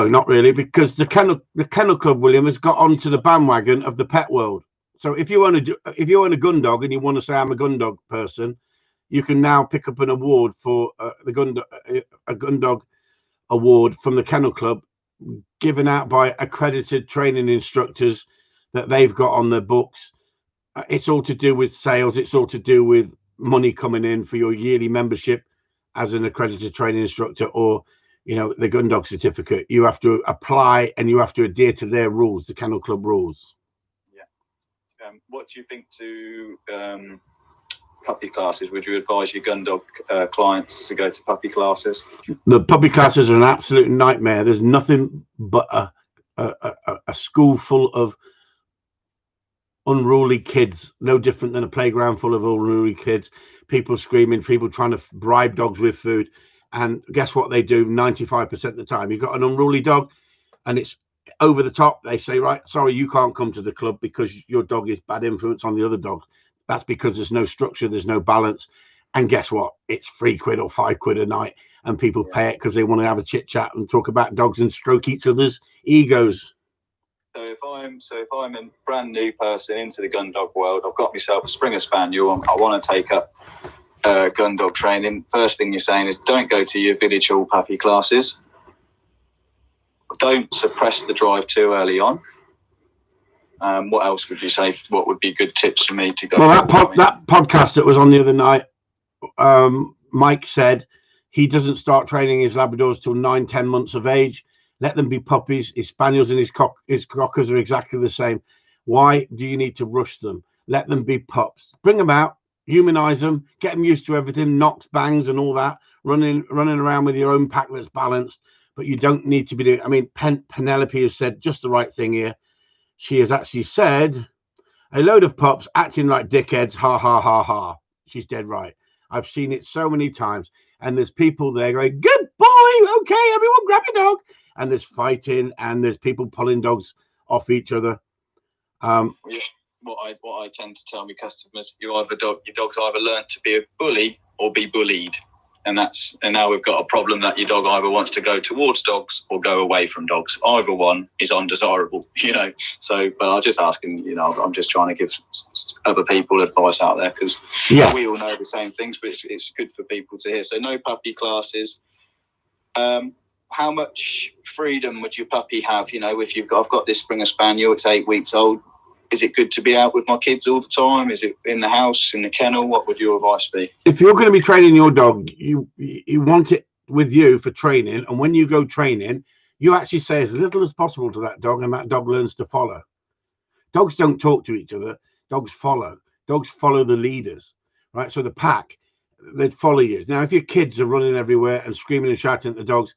not really, because the Kennel Club, William, has got onto the bandwagon of the pet world. So if you own a gun dog and you want to say I'm a gun dog person, you can now pick up an award for a gun dog award from the Kennel Club, given out by accredited training instructors that they've got on their books. It's all to do with sales. It's all to do with money coming in for your yearly membership as an accredited training instructor, or the gun dog certificate. You have to apply and you have to adhere to their rules, the Kennel Club rules. What do you think to puppy classes? Would you advise your gun dog clients to go to puppy classes? The puppy classes are an absolute nightmare. There's nothing but a school full of unruly kids, no different than a playground full of unruly kids, people screaming, people trying to bribe dogs with food. And guess what they do 95% of the time? You've got an unruly dog and it's over the top. They say, right, sorry, you can't come to the club because your dog is bad influence on the other dog. That's because there's no structure, there's no balance. And guess what? It's £3 or £5 a night, and people pay it because they want to have a chit chat and talk about dogs and stroke each other's egos. So if I'm a brand new person into the gun dog world, I've got myself a Springer Spaniel, I want to take up gun dog training. First thing you're saying is don't go to your village hall puppy classes. Don't suppress the drive too early on. What else would you say? What would be good tips for me to go? Well, that podcast that was on the other night, Mike said he doesn't start training his Labradors till 9-10 months of age. Let them be puppies. His spaniels and his cockers are exactly the same. Why do you need to rush them? Let them be pups. Bring them out, humanize them, get them used to everything, knocks, bangs, and all that. Running around with your own pack that's balanced. But you don't need to be doing. I mean, Penelope has said just the right thing here. She has actually said, a load of pups acting like dickheads. Ha ha ha ha. She's dead right. I've seen it so many times, and there's people there going, "Good boy, okay, everyone, grab your dog." And there's fighting, and there's people pulling dogs off each other. What I tend to tell my customers, your dog's either learned to be a bully or be bullied. And now we've got a problem that your dog either wants to go towards dogs or go away from dogs. Either one is undesirable, So, but I'm just asking, I'm just trying to give other people advice out there, because we all know the same things, but it's good for people to hear. So no puppy classes. How much freedom would your puppy have? If I've got this Springer Spaniel, it's 8 weeks old. Is it good to be out with my kids all the time? Is it in the house, in the kennel? What would your advice be? If you're going to be training your dog, you want it with you for training. And when you go training, you actually say as little as possible to that dog, and that dog learns to follow. Dogs don't talk to each other. Dogs follow. Dogs follow the leaders, right? So the pack, they'd follow you. Now, if your kids are running everywhere and screaming and shouting at the dogs,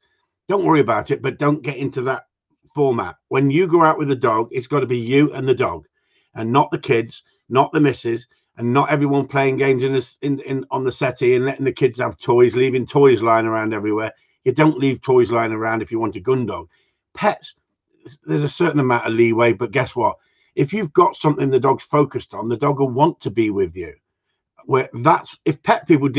don't worry about it, but don't get into that format. When you go out with the dog, it's got to be you and the dog, and not the kids, not the missus, and not everyone playing games on the settee and letting the kids have toys, leaving toys lying around everywhere. You don't leave toys lying around if you want a gun dog. Pets, there's a certain amount of leeway, but guess what? If you've got something the dog's focused on, the dog will want to be with you. If pet people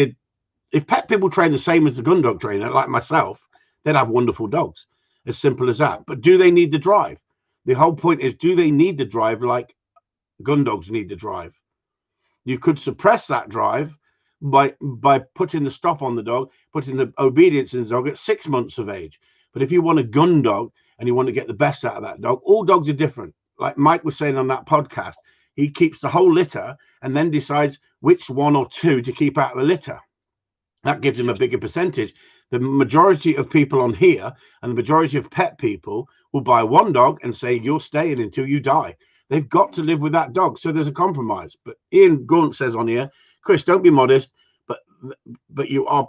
train the same as the gun dog trainer, like myself, they'd have wonderful dogs. As simple as that. But do they need the drive? The whole point is, do they need the drive like gun dogs need the drive? You could suppress that drive by putting the stop on the dog, putting the obedience in the dog at 6 months of age. But if you want a gun dog and you want to get the best out of that dog, all dogs are different. Like Mike was saying on that podcast, he keeps the whole litter and then decides which one or two to keep out of the litter. That gives him a bigger percentage. The majority of people on here and the majority of pet people will buy one dog and say, you're staying until you die. They've got to live with that dog. So there's a compromise. But Ian Gaunt says on here, Chris, don't be modest, but you are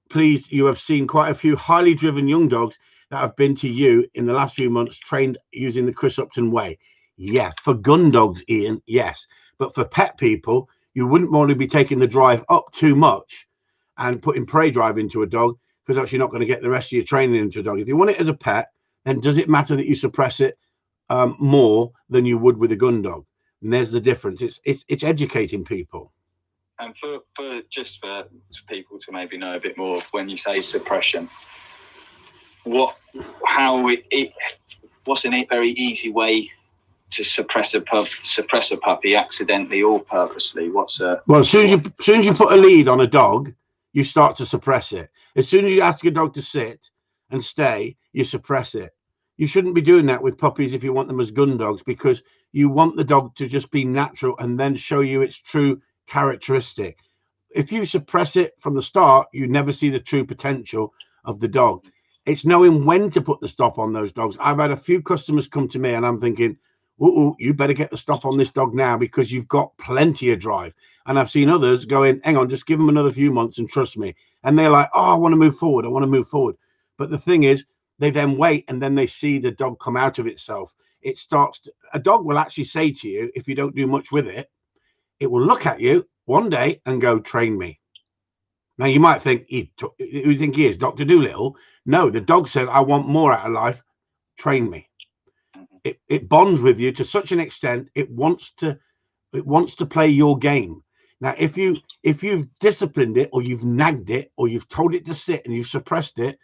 pleased you have seen quite a few highly driven young dogs that have been to you in the last few months trained using the Chris Upton way. Yeah, for gun dogs, Ian, yes. But for pet people, you wouldn't want to be taking the drive up too much and putting prey drive into a dog, because actually not going to get the rest of your training into a dog. If you want it as a pet, then does it matter that you suppress it more than you would with a gun dog? And there's the difference. It's educating people. And for people to maybe know a bit more, when you say suppression, what's a very easy way to suppress a puppy accidentally or purposely? As soon as you put a lead on a dog, you start to suppress it. As soon as you ask a dog to sit and stay, you suppress it. You shouldn't be doing that with puppies if you want them as gun dogs, because you want the dog to just be natural and then show you its true characteristic. If you suppress it from the start, you never see the true potential of the dog. It's knowing when to put the stop on those dogs. I've had a few customers come to me and I'm thinking, you better get the stop on this dog now because you've got plenty of drive. And I've seen others going, hang on, just give them another few months and trust me. And they're like, I want to move forward. But the thing is, they then wait and then they see the dog come out of itself. A dog will actually say to you, if you don't do much with it, it will look at you one day and go, train me. Now you might think, who do you think he is, Dr. Doolittle? No, the dog says, I want more out of life, train me. It bonds with you to such an extent, it wants to play your game. Now, if you've disciplined it, or you've nagged it, or you've told it to sit and you've suppressed it,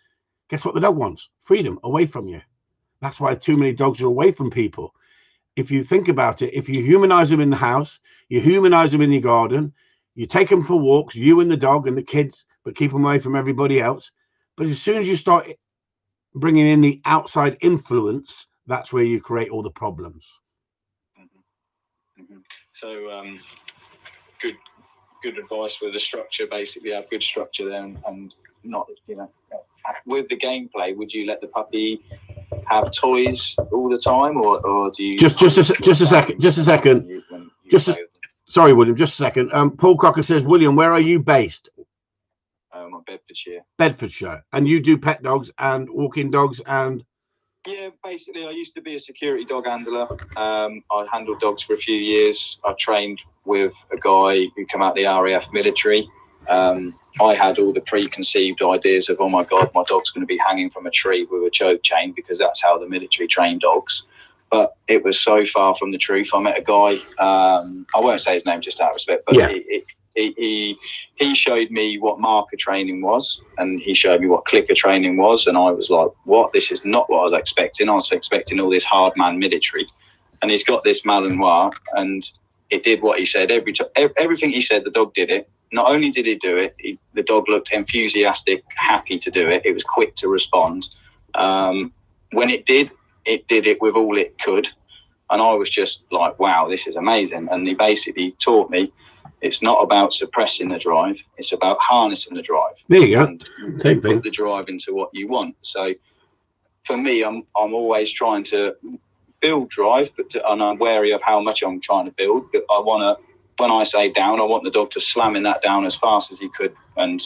guess what the dog wants? Freedom, away from you. That's why too many dogs are away from people. If you think about it, if you humanize them in the house, you humanize them in your garden, you take them for walks, you and the dog and the kids, but keep them away from everybody else. But as soon as you start bringing in the outside influence, that's where you create all the problems. So good advice with the structure. Basically, have good structure then, and not, with the gameplay. Would you let the puppy have toys all the time, or do you just a second? Sorry, William, just a second. Paul Crocker says, William, where are you based? Bedfordshire. And you do pet dogs and walking dogs and? Yeah, basically, I used to be a security dog handler. I handled dogs for a few years. I trained with a guy who came out of the RAF military. I had all the preconceived ideas of, oh my God, my dog's going to be hanging from a tree with a choke chain, because that's how the military trained dogs. But it was so far from the truth. I met a guy, I won't say his name just out of respect, but He showed me what marker training was, and he showed me what clicker training was, and I was like, what? This is not what I was expecting. I was expecting all this hard man military, and he's got this Malinois, and it did what he said. Everything he said, the dog did it. Not only did he do it, the dog looked enthusiastic, happy to do it. It was quick to respond. When it did it with all it could. And I was just like, wow, this is amazing. And he basically taught me it's not about suppressing the drive. It's about harnessing the drive. There you go. And put the drive into what you want. So for me, I'm always trying to build drive, and I'm wary of how much I'm trying to build. But I want to, when I say down, I want the dog to slam in that down as fast as he could. And,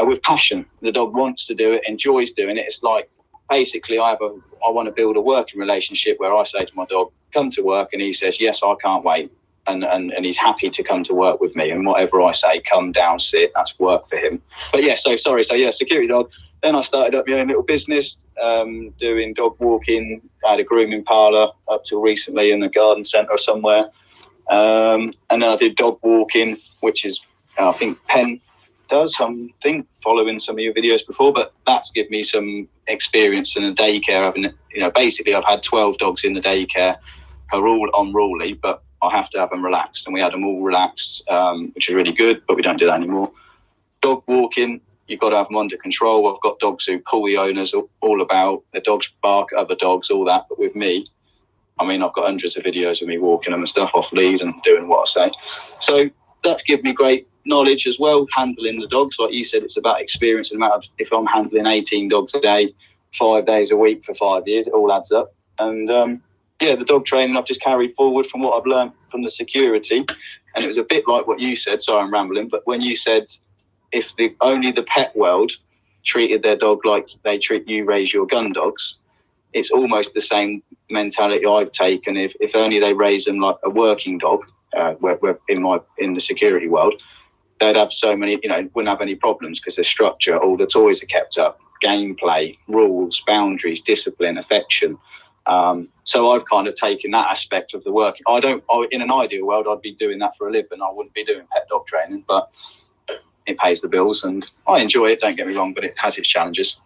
with passion. The dog wants to do it, enjoys doing it. It's like, basically, I want to build a working relationship where I say to my dog, come to work, and he says, yes, I can't wait. And he's happy to come to work with me. And whatever I say, come down, sit, that's work for him. But yeah, security dog. Then I started up my own little business, doing dog walking. I had a grooming parlour up till recently in the garden centre somewhere. And then I did dog walking, which is, I think Penn does something, following some of your videos before, but that's given me some experience in a daycare. Basically I've had 12 dogs in the daycare, are all unruly, but I have to have them relaxed, and we had them all relaxed, which is really good, but we don't do that anymore. Dog walking, you've got to have them under control. I've got dogs who pull the owners all about, the dogs bark at other dogs, all that, but with me, I've got hundreds of videos of me walking them and stuff off lead and doing what I say. So that's given me great knowledge as well, handling the dogs. Like you said, it's about experience and amount of, if I'm handling 18 dogs a day, 5 days a week for 5 years, it all adds up. And the dog training I've just carried forward from what I've learned from the security. And it was a bit like what you said, sorry I'm rambling, but when you said if only the pet world treated their dog like they treat you, raise your gun dogs, it's almost the same mentality I've taken. If only they raise them like a working dog, in the security world, they'd have so many, wouldn't have any problems, because there's structure, all the toys are kept up, gameplay, rules, boundaries, discipline, affection. So I've kind of taken that aspect of the work. In an ideal world, I'd be doing that for a living. I wouldn't be doing pet dog training, but it pays the bills and I enjoy it, don't get me wrong, but it has its challenges.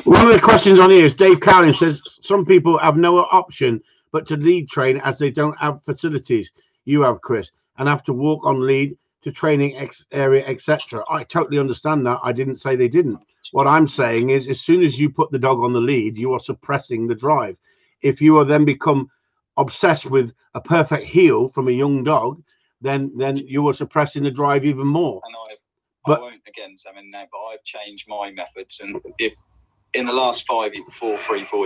One of the questions on here is Dave Cowling says some people have no option but to lead train as they don't have facilities you have, Chris, and have to walk on lead to training area, etc. I totally understand that. I didn't say they didn't. What I'm saying is, as soon as you put the dog on the lead, you are suppressing the drive. If you are then become obsessed with a perfect heel from a young dog, then you are suppressing the drive even more. And I won't again, Sam, but I've changed my methods. And if in the last 4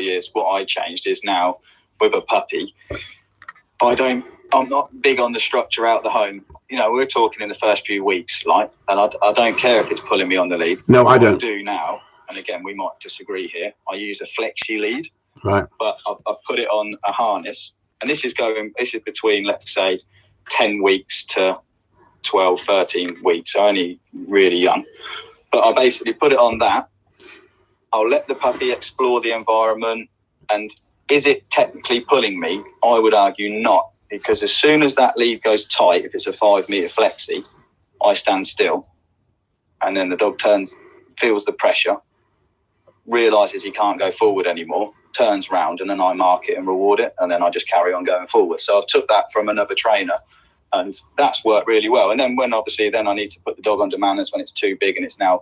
years, what I changed is now with a puppy, I'm not big on the structure out the home. We're talking in the first few weeks, and I don't care if it's pulling me on the lead. No, I don't. What I do now, and again, we might disagree here, I use a flexi lead. Right. But I've put it on a harness, and this is between, let's say, 10 weeks to 12, 13 weeks, so only really young. But I basically put it on that. I'll let the puppy explore the environment, and is it technically pulling me? I would argue not, because as soon as that lead goes tight, if it's a 5 meter flexi, I stand still, and then the dog feels the pressure, realizes he can't go forward anymore, turns round, and then I mark it and reward it, and then I just carry on going forward. So I took that from another trainer, and that's worked really well. And then when I need to put the dog under manners when it's too big and it's now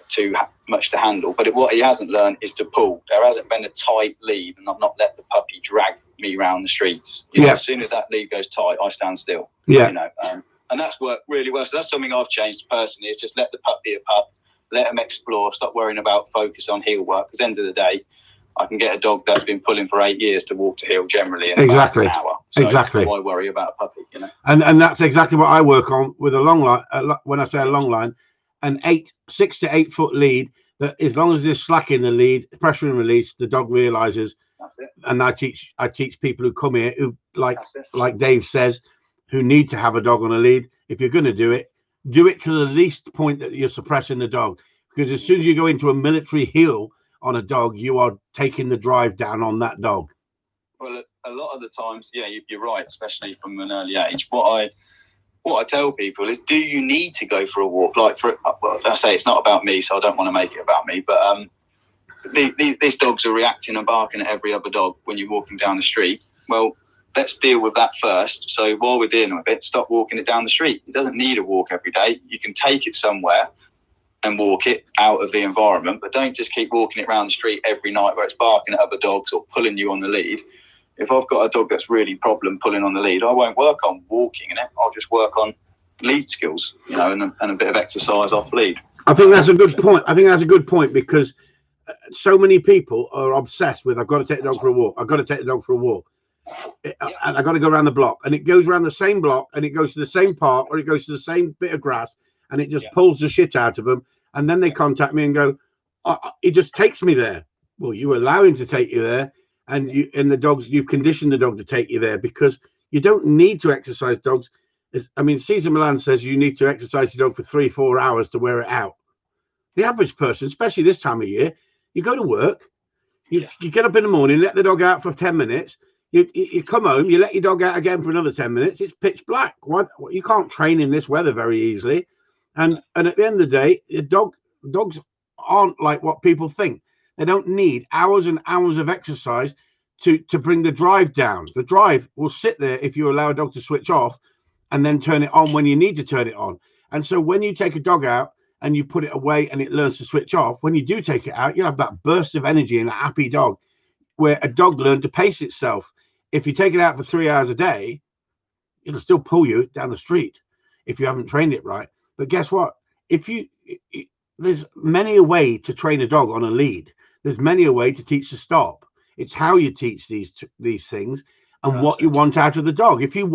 too much to handle. But what he hasn't learned is to pull. There hasn't been a tight lead, and I've not let the puppy drag me around the streets. As soon as that lead goes tight, I stand still. And that's worked really well. So that's something I've changed personally, is just let the pup be a pup, let him explore, stop worrying about focus on heel work. Because at the end of the day, I can get a dog that's been pulling for 8 years to walk to heel generally in about an hour. So exactly. Why worry about a puppy, And that's exactly what I work on with a long line. When I say a long line, an 6 to 8 foot lead, that as long as there's slack in the lead, pressure and release, the dog realizes. That's it. And I teach people who come here who like Dave says, who need to have a dog on a lead. If you're going to do it to the least point that you're suppressing the dog, because as soon as you go into a military heel on a dog, you are taking the drive down on that dog. Well, a lot of the times, yeah, you're right, especially from an early age. What I tell people is, do you need to go for a walk? Like, well, I say it's not about me, so I don't want to make it about me. But these dogs are reacting and barking at every other dog when you're walking down the street. Well, let's deal with that first. So while we're dealing with it, stop walking it down the street. It doesn't need a walk every day. You can take it somewhere and walk it out of the environment, but don't just keep walking it around the street every night where it's barking at other dogs or pulling you on the lead. If I've got a dog that's really problem pulling on the lead, I won't work on walking in it. I'll just work on lead skills, you know, and a bit of exercise off lead. I think that's a good point. I think that's a good point, because so many people are obsessed with, I've got to take the dog for a walk. I've got to take the dog for a walk. And I've got to go around the block. And it goes around the same block, and it goes to the same park, or it goes to the same bit of grass, and it just pulls the shit out of them. And then they contact me and go, it just takes me there. Well, you allow him to take you there, and you've conditioned the dog to take you there, because you don't need to exercise dogs. I mean, Cesar Millan says you need to exercise your dog for 3-4 hours to wear it out. The average person, especially this time of year, you go to work, you get up in the morning, let the dog out for 10 minutes, you come home, you let your dog out again for another 10 minutes, it's pitch black. You can't train in this weather very easily. And at the end of the day, dogs aren't like what people think. They don't need hours and hours of exercise to bring the drive down. The drive will sit there if you allow a dog to switch off and then turn it on when you need to turn it on. And so when you take a dog out and you put it away and it learns to switch off, when you do take it out, you'll have that burst of energy and a happy dog, where a dog learned to pace itself. If you take it out for 3 hours a day, it'll still pull you down the street if you haven't trained it right. But guess what? There's many a way to train a dog on a lead. There's many a way to teach to stop. It's how you teach these things and what you want out of the dog. If you're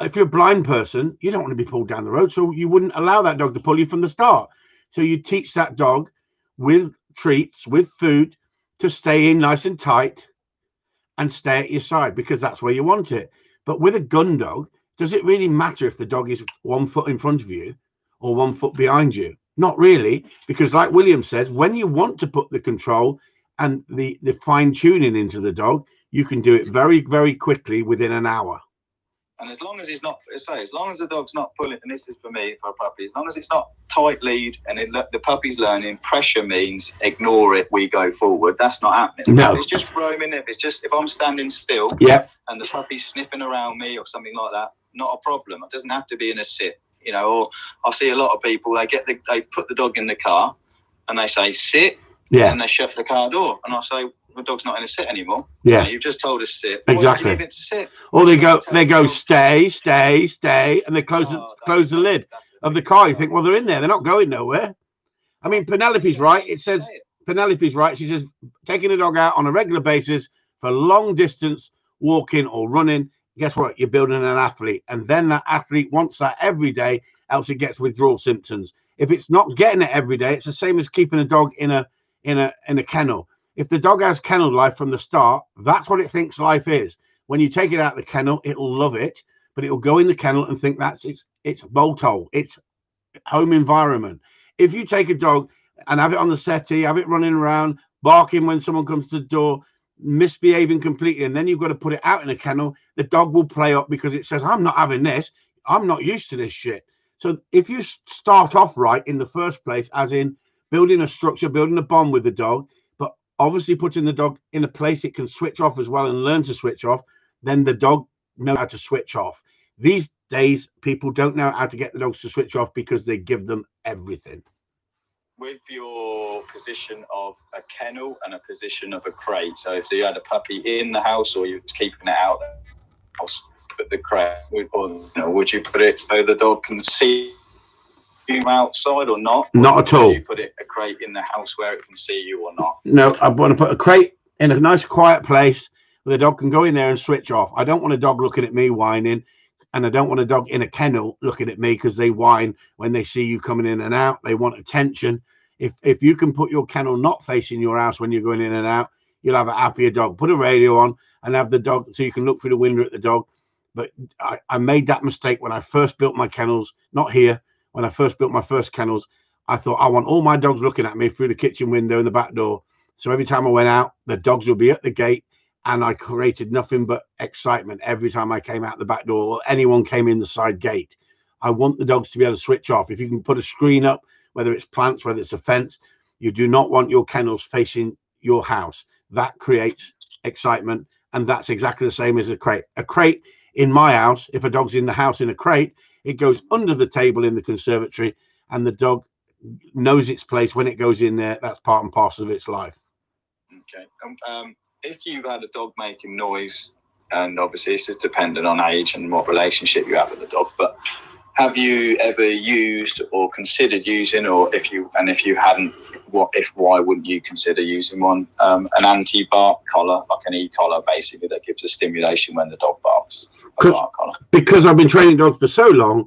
a blind person, you don't want to be pulled down the road, so you wouldn't allow that dog to pull you from the start. So you teach that dog with treats, with food, to stay in nice and tight and stay at your side, because that's where you want it. But with a gun dog, does it really matter if the dog is 1 foot in front of you or 1 foot behind you? Not really, because like William says, when you want to put the control and the fine tuning into the dog, you can do it very, very quickly within an hour. And as long as he's not, as long as the dog's not pulling, and this is for me, for a puppy, as long as it's not tight lead and the puppy's learning, pressure means ignore it, we go forward. That's not happening. No. If it's just roaming, if I'm standing still and the puppy's sniffing around me or something like that, not a problem. It doesn't have to be in a sit, you know. Or I see a lot of people, they put the dog in the car and they say sit, and they shut the car door. And I say, the dog's not in a sit anymore. Yeah, you've just told us sit. Exactly. Why did you leave it to sit? Or they go stay, and they close the lid of the car. You think, well, they're in there, they're not going nowhere. I mean, Penelope's right. Penelope's right. She says taking a dog out on a regular basis for long distance walking or running. Guess what? You're building an athlete, and then that athlete wants that every day. Else it gets withdrawal symptoms. If it's not getting it every day, it's the same as keeping a dog in a kennel. If the dog has kennel life from the start, that's what it thinks life is. When you take it out of the kennel, it'll love it, but it'll go in the kennel and think that's its bolt hole, its home environment. If you take a dog and have it on the settee, have it running around, barking when someone comes to the door, misbehaving completely, and then you've got to put it out in a kennel, the dog will play up because it says, I'm not having this. I'm not used to this shit. So if you start off right in the first place, as in building a structure, building a bond with the dog, but obviously putting the dog in a place it can switch off as well and learn to switch off, then the dog knows how to switch off. These days, people don't know how to get the dogs to switch off because they give them everything. With your position of a kennel and a position of a crate, so if you had a puppy in the house or you're keeping it out of the house, put the crate, would you put it so the dog can see you outside or not? Not at all. You put a crate in the house where it can see you or not? No, I want to put a crate in a nice quiet place where the dog can go in there and switch off. I don't want a dog looking at me whining, and I don't want a dog in a kennel looking at me because they whine when they see you coming in and out. They want attention. If you can put your kennel not facing your house when you're going in and out, you'll have a happier dog. Put a radio on and have the dog so you can look through the window at the dog. But I made that mistake when I first built my kennels, not here. When I first built my first kennels, I thought I want all my dogs looking at me through the kitchen window and the back door. So every time I went out, the dogs would be at the gate and I created nothing but excitement every time I came out the back door or anyone came in the side gate. I want the dogs to be able to switch off. If you can put a screen up, whether it's plants, whether it's a fence, you do not want your kennels facing your house. That creates excitement, and that's exactly the same as a crate. A crate in my house, if a dog's in the house in a crate, it goes under the table in the conservatory, and the dog knows its place when it goes in there. That's part and parcel of its life. Okay. If you had a dog making noise, and obviously it's dependent on age and what relationship you have with the dog, but have you ever used or considered using, or if you hadn't, why wouldn't you consider using one, an anti-bark collar, like an e-collar, basically, that gives a stimulation when the dog barks? Because I've been training dogs for so long,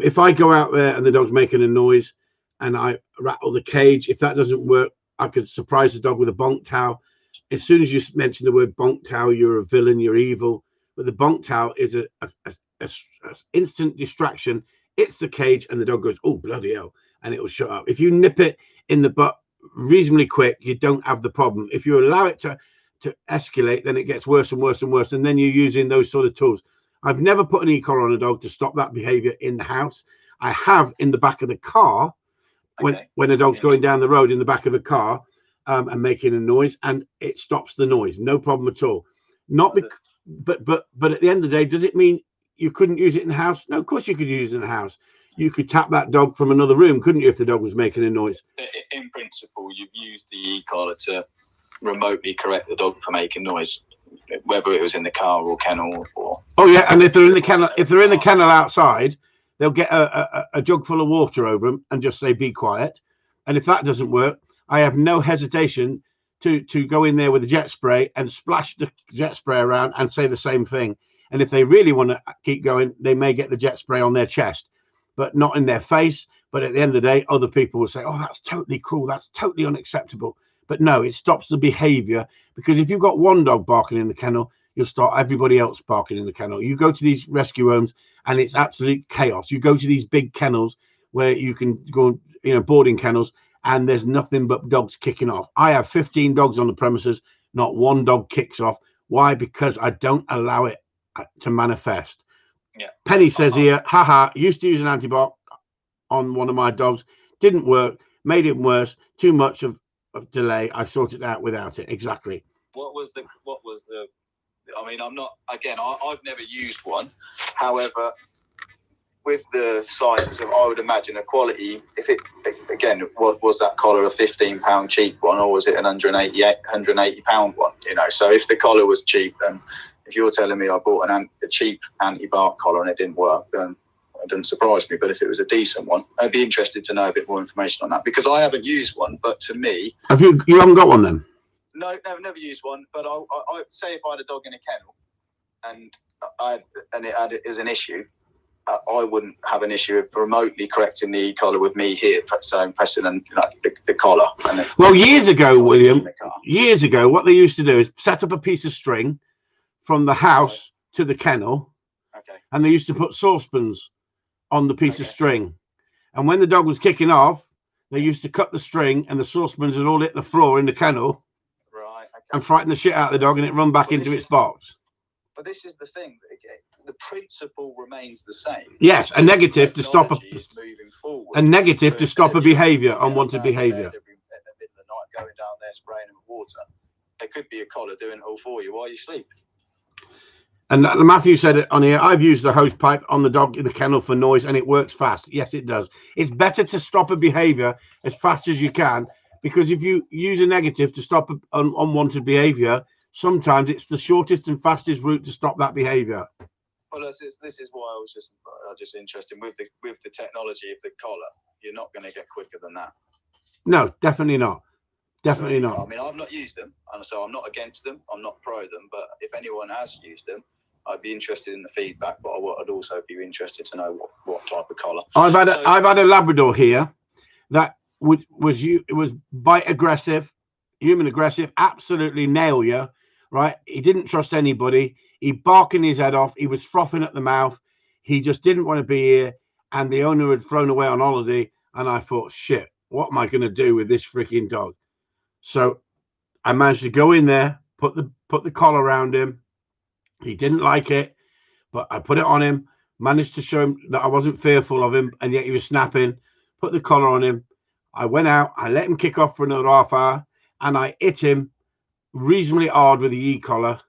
if I go out there and the dog's making a noise and I rattle the cage, if that doesn't work, I could surprise the dog with a bonk towel. As soon as you mention the word bonk towel, you're a villain, you're evil. But the bonk towel is a instant distraction. It's the cage and the dog goes, oh, bloody hell, and it will shut up. If you nip it in the butt reasonably quick, you don't have the problem. If you allow it to escalate, then it gets worse and worse and worse, and then you're using those sort of tools. I've never put an e-collar on a dog to stop that behavior in the house. I have in the back of the car, when a dog's going down the road in the back of a car and making a noise, and it stops the noise, no problem at all. But at the end of the day, does it mean you couldn't use it in the house? No, of course you could use it in the house. You could tap that dog from another room, couldn't you, if the dog was making a noise? In principle, you've used the e-collar to remotely correct the dog for making noise, whether it was in the car or kennel or. Oh yeah, and if they're in the kennel outside, they'll get a jug full of water over them and just say be quiet. And if that doesn't work, I have no hesitation to go in there with a jet spray and splash the jet spray around and say the same thing. And if they really want to keep going, they may get the jet spray on their chest, but not in their face. But at the end of the day, other people will say, oh, that's totally cruel, that's totally unacceptable. But no, it stops the behavior, because if you've got one dog barking in the kennel, you'll start everybody else barking in the kennel. You go to these rescue homes and it's absolute chaos. You go to these big kennels where you can go, boarding kennels, and there's nothing but dogs kicking off. I have 15 dogs on the premises. Not one dog kicks off. Why? Because I don't allow it to manifest. Yeah. Penny says here, haha, used to use an anti-bark on one of my dogs. Didn't work. Made it worse. Too much of delay. I sorted it out without it. Exactly. What was the I mean, I've never used one. However, with the signs of, I would imagine, a quality, if it, again, what was that collar, a £15 cheap one, or was it an £180 one? So if the collar was cheap, then if you're telling me I bought a cheap anti-bark collar and it didn't work, then it doesn't surprise me. But if it was a decent one, I'd be interested to know a bit more information on that, because I haven't used one. But to me, you haven't got one then? No, never used one. But I say if I had a dog in a kennel and it is an issue, I wouldn't have an issue of remotely correcting the e-collar with me here, so pressing the collar. Well, years ago, William, what they used to do is set up a piece of string from the house to the kennel, and they used to put saucepans on the piece of string. And when the dog was kicking off, they used to cut the string, and the saucepans would all hit the floor in the kennel, and frighten the shit out of the dog, and it run back into its box. But this is the thing. The principle remains the same. Yes, a negative to stop moving forward. A negative to stop a behavior, unwanted behavior. At the middle of the night, going down there spraying them with water. There could be a collar doing it all for you while you sleep. And Matthew said it on here. I've used the hose pipe on the dog in the kennel for noise, and it works fast. Yes, it does. It's better to stop a behavior as fast as you can, because if you use a negative to stop unwanted behavior, sometimes it's the shortest and fastest route to stop that behavior. Well, this is why I was just interested with the technology of the collar. You're not going to get quicker than that. No, definitely not. Definitely not. I mean, I've not used them, and so I'm not against them. I'm not pro them. But if anyone has used them, I'd be interested in the feedback. But I'd also be interested to know what type of collar. I've had a Labrador here that was bite aggressive, human aggressive, absolutely nail you. Right, he didn't trust anybody. He barking his head off. He was frothing at the mouth. He just didn't want to be here. And the owner had flown away on holiday. And I thought, shit, what am I going to do with this freaking dog? So I managed to go in there, put the collar around him. He didn't like it, but I put it on him, managed to show him that I wasn't fearful of him, and yet he was snapping. Put the collar on him. I went out, I let him kick off for another half hour, and I hit him reasonably hard with the e-collar.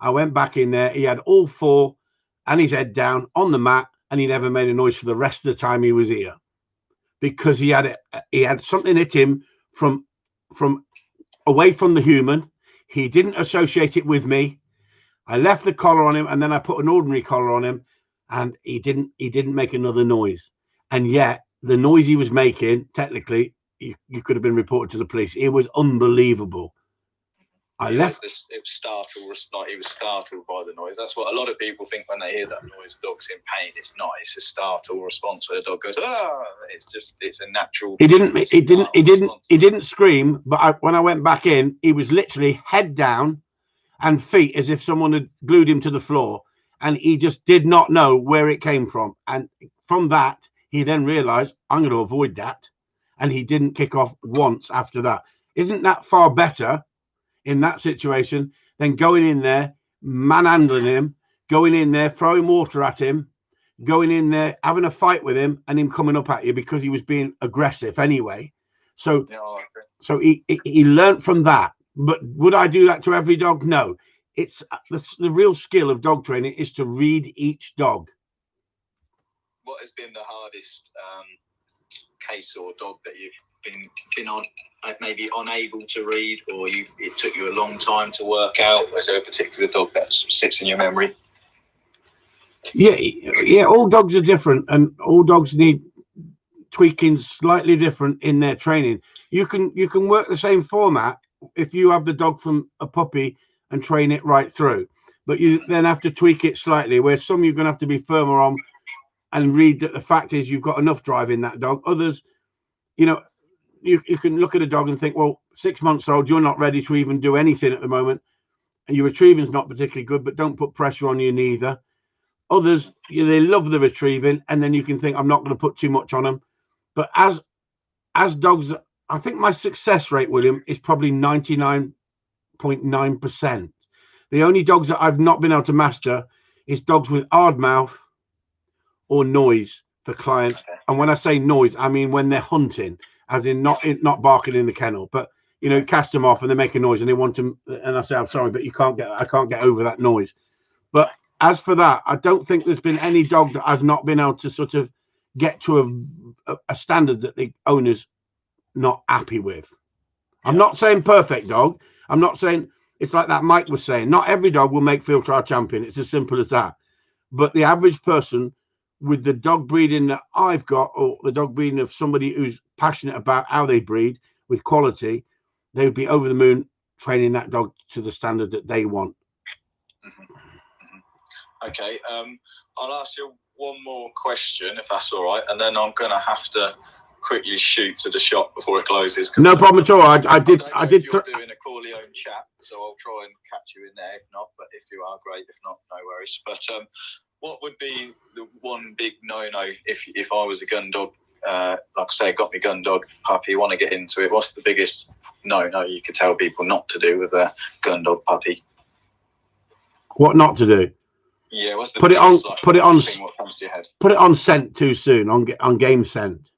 I went back in there. He had all four and his head down on the mat, and he never made a noise for the rest of the time he was here, because he had something hit him from away from the human. He didn't associate it with me. I left the collar on him, and then I put an ordinary collar on him, and he didn't make another noise. And yet the noise he was making, technically, you could have been reported to the police. It was unbelievable. It was startled. Like, he was startled by the noise. That's what a lot of people think when they hear that noise. The dog's in pain. It's not. It's a startle response where the dog goes, ah. It's a natural. He didn't scream. But when I went back in, he was literally head down and feet as if someone had glued him to the floor, and he just did not know where it came from. And from that, he then realized, I'm going to avoid that, and he didn't kick off once after that. Isn't that far better in that situation than going in there, manhandling him, going in there, throwing water at him, going in there, having a fight with him, and him coming up at you because he was being aggressive anyway? So he learned from that. But would I do that to every dog? No. It's the real skill of dog training is to read each dog. What has been the hardest case or dog that you've been on, maybe unable to read, or it took you a long time to work out? Was there a particular dog that sits in your memory? Yeah. All dogs are different, and all dogs need tweaking slightly different in their training. You can work the same format if you have the dog from a puppy and train it right through, but you then have to tweak it slightly, where some you're going to have to be firmer on and read that the fact is you've got enough drive in that dog. Others, you can look at a dog and think, well, 6 months old, you're not ready to even do anything at the moment, and your retrieving's not particularly good, but don't put pressure on you neither. Others, they love the retrieving, and then you can think, I'm not going to put too much on them. But as dogs, I think my success rate, William, is probably 99.9%. The only dogs that I've not been able to master is dogs with hard mouth or noise for clients. Okay. And when I say noise, I mean when they're hunting, as in not barking in the kennel, but cast them off and they make a noise and they want to, and I say, I'm sorry, but I can't get over that noise. But as for that, I don't think there's been any dog that I've not been able to sort of get to a standard that the owner's not happy with. I'm not saying perfect dog. I'm not saying, it's like that Mike was saying, not every dog will make field trial champion. It's as simple as that. But the average person with the dog breeding that I've got, or the dog breeding of somebody who's passionate about how they breed with quality, they would be over the moon training that dog to the standard that they want. Okay, I'll ask you one more question, if that's all right, and then I'm going to have to quickly shoot to the shop before it closes. No problem at all. I did. You're doing a Corleone chat, so I'll try and catch you in there. If not, but if you are, great. If not, no worries. But what would be the one big no-no if I was a gun dog? Like I say, got me gun dog puppy. Want to get into it? What's the biggest no you could tell people not to do with a gun dog puppy? What not to do? Yeah, what's the put it on what comes to your head? Put it on scent too soon, on game scent.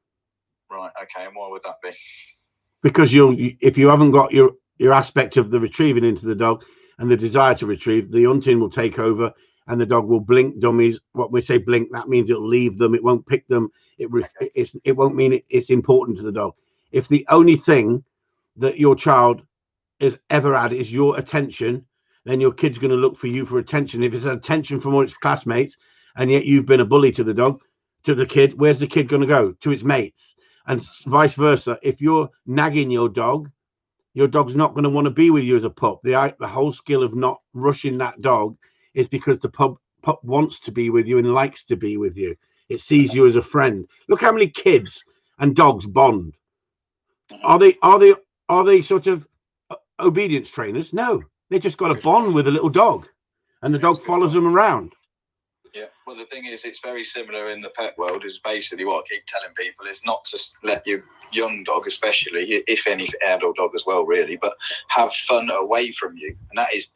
Right, okay, and why would that be? Because if you haven't got your aspect of the retrieving into the dog and the desire to retrieve, the hunting will take over and the dog will blink dummies. What we say blink, that means it'll leave them. It won't pick them. It won't mean it's important to the dog. If the only thing that your child has ever had is your attention, then your kid's going to look for you for attention. If it's attention from all its classmates, and yet you've been a bully to the dog, to the kid, where's the kid going to go? To its mates, and vice versa. If you're nagging your dog's not going to want to be with you as a pup. The whole skill of not rushing that dog is because the pup wants to be with you and likes to be with you. It sees you as a friend. Look how many kids and dogs bond. Are they sort of obedience trainers? No. They just got a bond with a little dog, and the dog follows them around. Yeah, well, the thing is, it's very similar in the pet world. Is basically what I keep telling people is not to let your young dog, especially if any adult dog as well, really, but have fun away from you. And that is,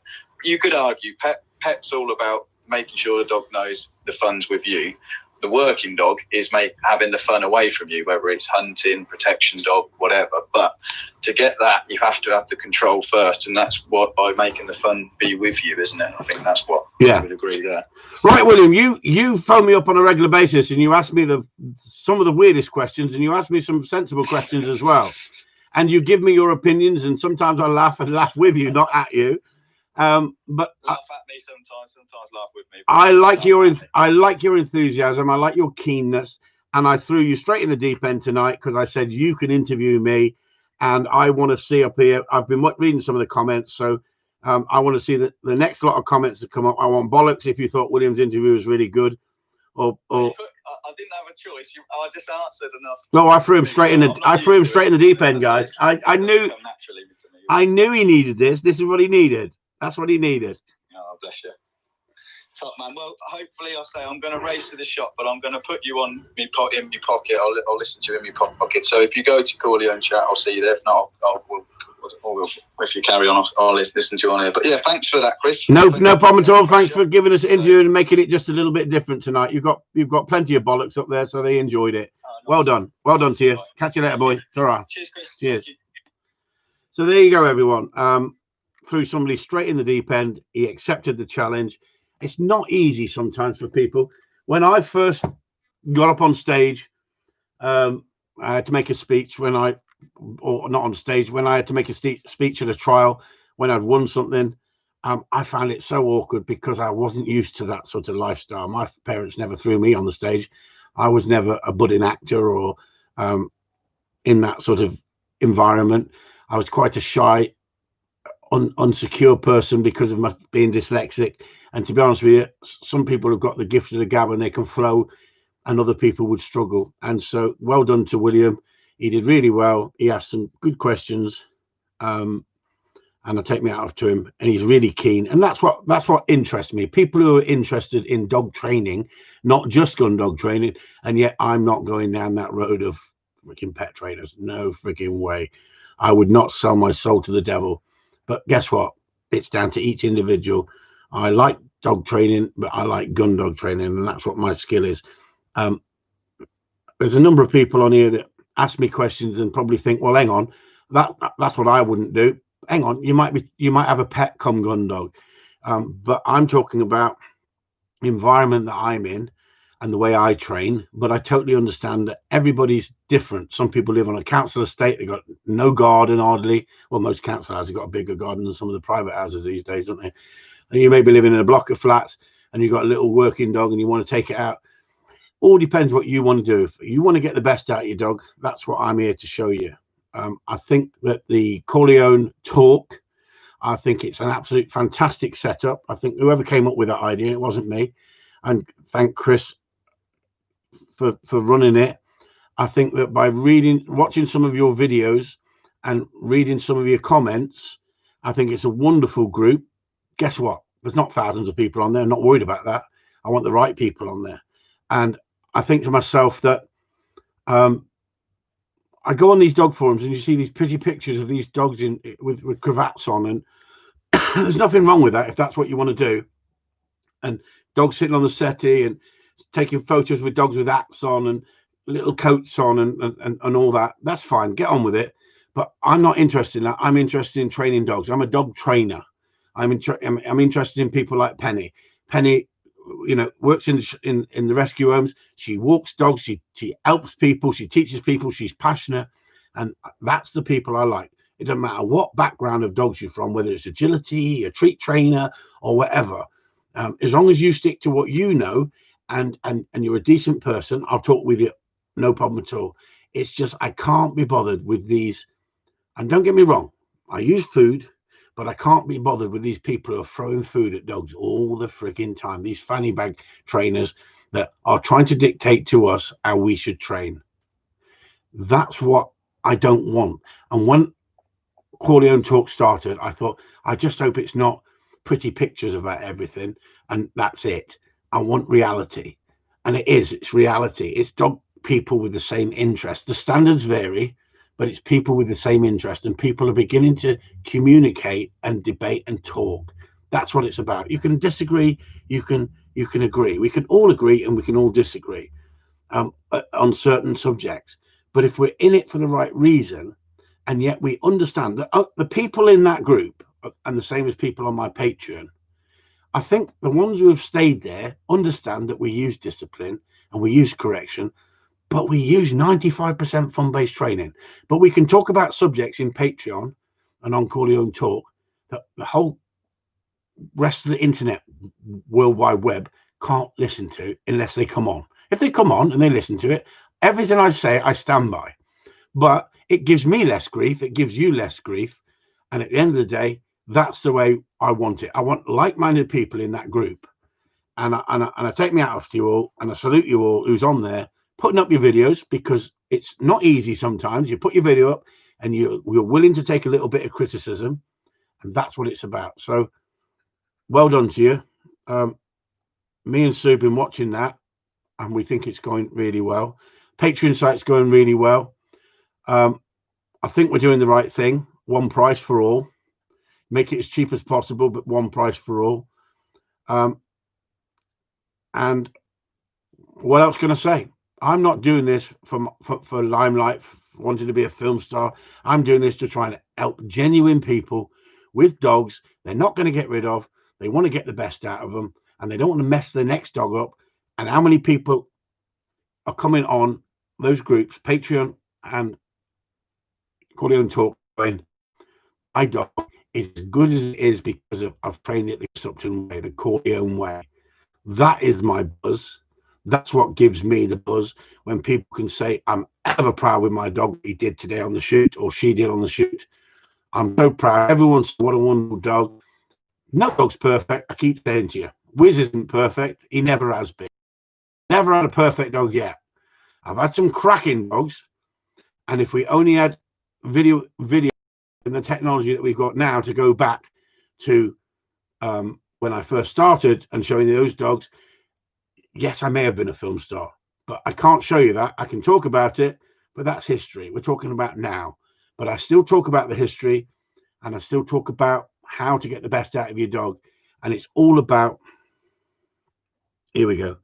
you could argue, pet's all about making sure the dog knows the fun's with you. The working dog is having the fun away from you, whether it's hunting, protection dog, whatever. But to get that, you have to have the control first, and that's what by making the fun be with you, isn't it? I think that's what I would agree there. Right, William, you phone me up on a regular basis, and you ask me some of the weirdest questions, and you ask me some sensible questions as well, and you give me your opinions, and sometimes I laugh with you, not at you. But laugh at me sometimes laugh with me. I like your enthusiasm. I like your keenness, and I threw you straight in the deep end tonight because I said you can interview me, and I want to see up here. I've been reading some of the comments, so I want to see the next lot of comments that come up. I want bollocks if you thought William's interview was really good, or I didn't have a choice. I just answered enough. No, I threw him straight in the deep end, guys. I knew he needed this. This is what he needed. That's what he needed. Oh, bless you. Top man. Well, hopefully, I'm going to race to the shop, but I'm going to put you in my pocket. I'll listen to you in my pocket. So if you go to Corleone Chat, I'll see you there. If not, if you carry on, I'll listen to you on here. But yeah, thanks for that, Chris. No problem at all. Thanks for giving us an interview and making it just a little bit different tonight. You've got plenty of bollocks up there, so they enjoyed it. Well done to you. Catch you later, boy. It's all right. Cheers, Chris. Cheers. So there you go, everyone. Threw somebody straight in the deep end. He accepted the challenge. It's not easy sometimes for people. When I first got up on stage, I had to make a speech when I had to make a speech at a trial when I'd won something. I found it so awkward because I wasn't used to that sort of lifestyle. My parents never threw me on the stage. I was never a budding actor or in that sort of environment. I was quite a shy, unsecure person because of my being dyslexic. And to be honest with you, some people have got the gift of the gab and they can flow, and other people would struggle. And so well done to William. He did really well. He asked some good questions, and I take me out to him, and he's really keen. And that's what interests me. People who are interested in dog training, not just gun dog training. And yet I'm not going down that road of freaking pet trainers. No freaking way. I would not sell my soul to the devil. But guess what? It's down to each individual. I like dog training, but I like gun dog training, and that's what my skill is. There's a number of people on here that ask me questions and probably think, well, hang on, that's what I wouldn't do. Hang on, you might have a pet come gun dog, but I'm talking about the environment that I'm in and the way I train. But I totally understand that everybody's different. Some people live on a council estate, they've got no garden hardly. Well, most council houses have got a bigger garden than some of the private houses these days, don't they? And you may be living in a block of flats and you've got a little working dog and you want to take it out. All depends what you want to do. If you want to get the best out of your dog, that's what I'm here to show you. I think that the Corleone talk, I think it's an absolute fantastic setup. I think whoever came up with that idea, it wasn't me. And thank Chris for running it. I think that by watching some of your videos and reading some of your comments, I think it's a wonderful group. Guess what? There's not thousands of people on there. I'm not worried about that. I want the right people on there. And I think to myself that I go on these dog forums and you see these pretty pictures of these dogs with cravats on, and there's nothing wrong with that if that's what you want to do. And dogs sitting on the settee and taking photos with dogs with hats on and little coats on and all that. That's fine. Get on with it. But I'm not interested in that. I'm interested in training dogs. I'm a dog trainer. I'm interested in people like Penny. Penny, works in the rescue homes. She walks dogs. She helps people. She teaches people. She's passionate, and that's the people I like. It doesn't matter what background of dogs you're from, whether it's agility, a treat trainer, or whatever. As long as you stick to what you know, and you're a decent person, I'll talk with you, no problem at all. It's just I can't be bothered with these. And don't get me wrong, I use food. But I can't be bothered with these people who are throwing food at dogs all the freaking time. These fanny bag trainers that are trying to dictate to us how we should train. That's what I don't want. And when Corleone Talk started, I thought, I just hope it's not pretty pictures about everything and that's it. I want reality. And it's reality. It's dog people with the same interest. The standards vary, but it's people with the same interest, and people are beginning to communicate and debate and talk. That's what it's about. You can disagree, you can agree. We can all agree and we can all disagree on certain subjects. But if we're in it for the right reason, and yet we understand that the people in that group, and the same as people on my Patreon, I think the ones who have stayed there understand that we use discipline and we use correction, but we use 95% fun-based training. But we can talk about subjects in Patreon and on Corleone Talk that the whole rest of the internet, World Wide Web, can't listen to unless they come on. If they come on and they listen to it, everything I say, I stand by. But it gives me less grief. It gives you less grief. And at the end of the day, that's the way I want it. I want like-minded people in that group. And I take me out after you all, and I salute you all who's on there, putting up your videos, because it's not easy sometimes. You put your video up and you're willing to take a little bit of criticism, and that's what it's about. So well done to you. Me and Sue have been watching that, and we think it's going really well. Patreon site's going really well. I think we're doing the right thing. One price for all. Make it as cheap as possible, but one price for all. And what else can I say? I'm not doing this for limelight, wanting to be a film star. I'm doing this to try and help genuine people with dogs they're not going to get rid of. They want to get the best out of them, and they don't want to mess their next dog up. And how many people are coming on those groups, Patreon and Corleone Talk, going, my dog is as good as it is because I've trained it the Upton way, the Corleone way. That is my buzz. That's what gives me the buzz, when people can say, I'm ever proud with my dog, what he did today on the shoot, or she did on the shoot. I'm so proud. Everyone said, what a wonderful dog. No dog's perfect. I keep saying to you, Wiz isn't perfect. He never has been. Never had a perfect dog yet. I've had some cracking dogs. And if we only had video and the technology that we've got now to go back to when I first started and showing you those dogs, yes, I may have been a film star, but I can't show you that. I can talk about it, but that's history. We're talking about now. But I still talk about the history, and I still talk about how to get the best out of your dog. And it's all about, here we go.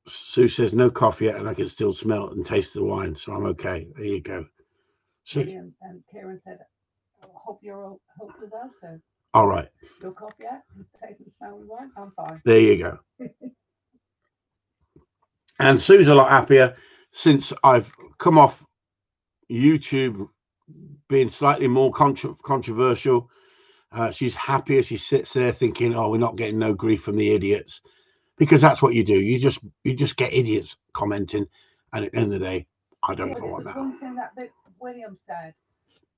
Sue says no coffee yet, and I can still smell and taste the wine, so I'm okay. There you go. William and Kieran said, I hope you're well, so all right. Your coffee yet? Taste and smell the wine? I'm fine. There you go. And Sue's a lot happier since I've come off YouTube being slightly more controversial. She's happier. She sits there thinking, oh, we're not getting no grief from the idiots, because that's what you do. You just get idiots commenting, and at the end of the day, I don't want that. One thing that William said,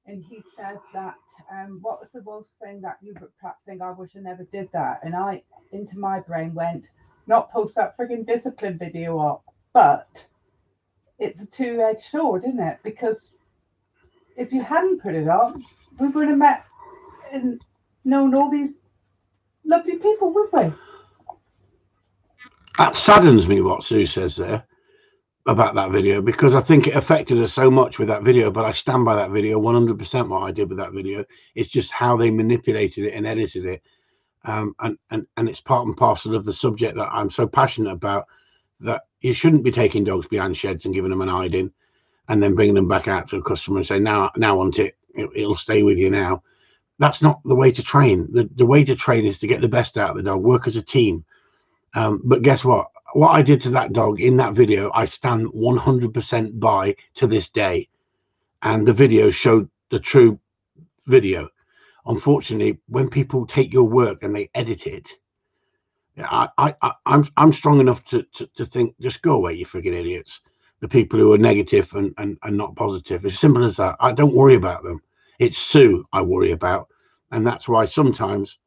and he said that what was the worst thing that you perhaps think, I wish I never did that? And I, into my brain went, not post that frigging discipline video up, but it's a two-edged sword, isn't it? Because if you hadn't put it up, we would have met and known all these lovely people, would we? That saddens me what Sue says there about that video, because I think it affected us so much with that video. But I stand by that video 100%. What I did with that video, it's just how they manipulated it and edited it, and it's part and parcel of the subject that I'm so passionate about, that you shouldn't be taking dogs behind sheds and giving them an hiding and then bringing them back out to a customer and say, now want it, it'll stay with you now. That's not the way to train. The way to train is to get the best out of the dog, work as a team. But guess what? What I did to that dog in that video, I stand 100% by to this day. And the video showed the true video. Unfortunately, when people take your work and they edit it, I'm strong enough to think, just go away, you friggin' idiots. The people who are negative and not positive. As simple as that. I don't worry about them. It's Sue I worry about. And that's why sometimes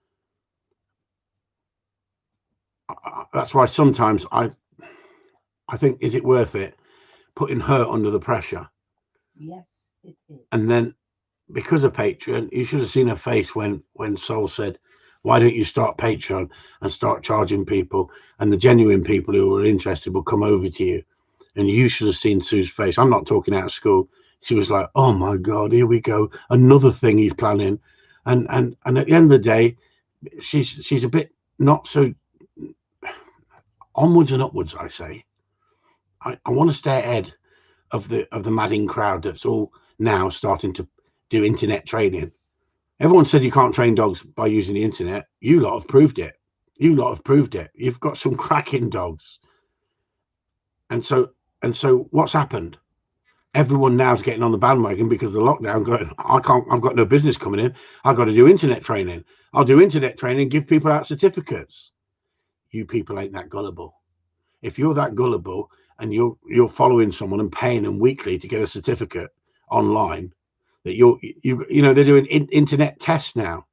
I think, is it worth it putting her under the pressure? Yes, it is. And then because of Patreon, you should have seen her face when Sol said, Why don't you start Patreon and start charging people, and the genuine people who are interested will come over to you? And you should have seen Sue's face. I'm not talking out of school. She was like, oh my God, here we go. Another thing he's planning. And at the end of the day, she's a bit not so onwards and upwards, I say. I want to stay ahead of the madding crowd that's all now starting to do internet training. Everyone said you can't train dogs by using the internet. You lot have proved it. You've got some cracking dogs. And so what's happened? Everyone now is getting on the bandwagon because of the lockdown, going, I've got no business coming in. I've got to do internet training. I'll do internet training, give people out certificates. You people ain't that gullible. If you're that gullible and you're following someone and paying them weekly to get a certificate online, that they're doing internet tests now,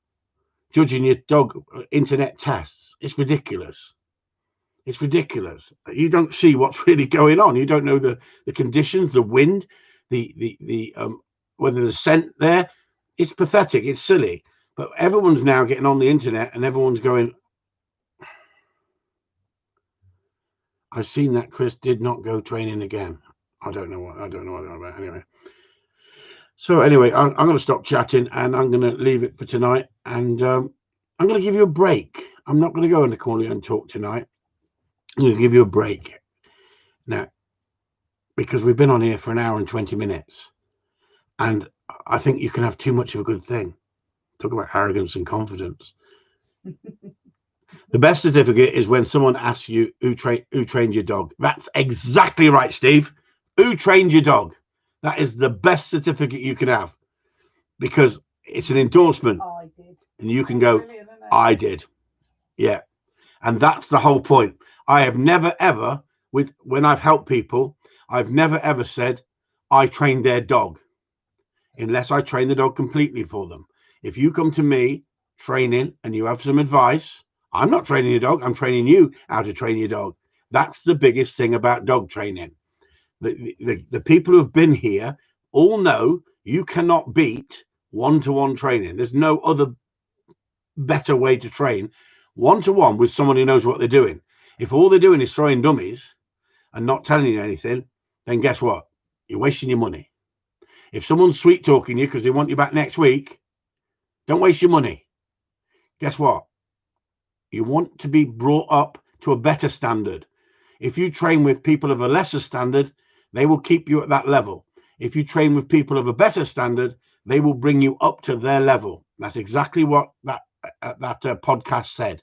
judging your dog internet tests. It's ridiculous. It's ridiculous. You don't see what's really going on. You don't know the conditions, the wind, the whether the scent there. It's pathetic. It's silly. But everyone's now getting on the internet and everyone's going, I've seen that Chris did not go training again. I don't know what about. Anyway. So anyway, I'm going to stop chatting and I'm going to leave it for tonight. And I'm going to give you a break. I'm not going to go in the corner and talk tonight. I'm going to give you a break now, because we've been on here for an hour and 20 minutes. And I think you can have too much of a good thing. Talk about arrogance and confidence. The best certificate is when someone asks you who trained your dog. That's exactly right, Steve. Who trained your dog? That is the best certificate you can have, because it's an endorsement. I did. And you can go, I did. Yeah. And that's the whole point. I have never, ever, when I've helped people, I've never, ever said I trained their dog, unless I train the dog completely for them. If you come to me training and you have some advice, I'm not training your dog. I'm training you how to train your dog. That's the biggest thing about dog training. The people who have been here all know you cannot beat one-to-one training. There's no other better way to train one-to-one with someone who knows what they're doing. If all they're doing is throwing dummies and not telling you anything, then guess what? You're wasting your money. If someone's sweet talking you because they want you back next week, don't waste your money. Guess what? You want to be brought up to a better standard. If you train with people of a lesser standard, they will keep you at that level. If you train with people of a better standard, they will bring you up to their level. That's exactly what that podcast said.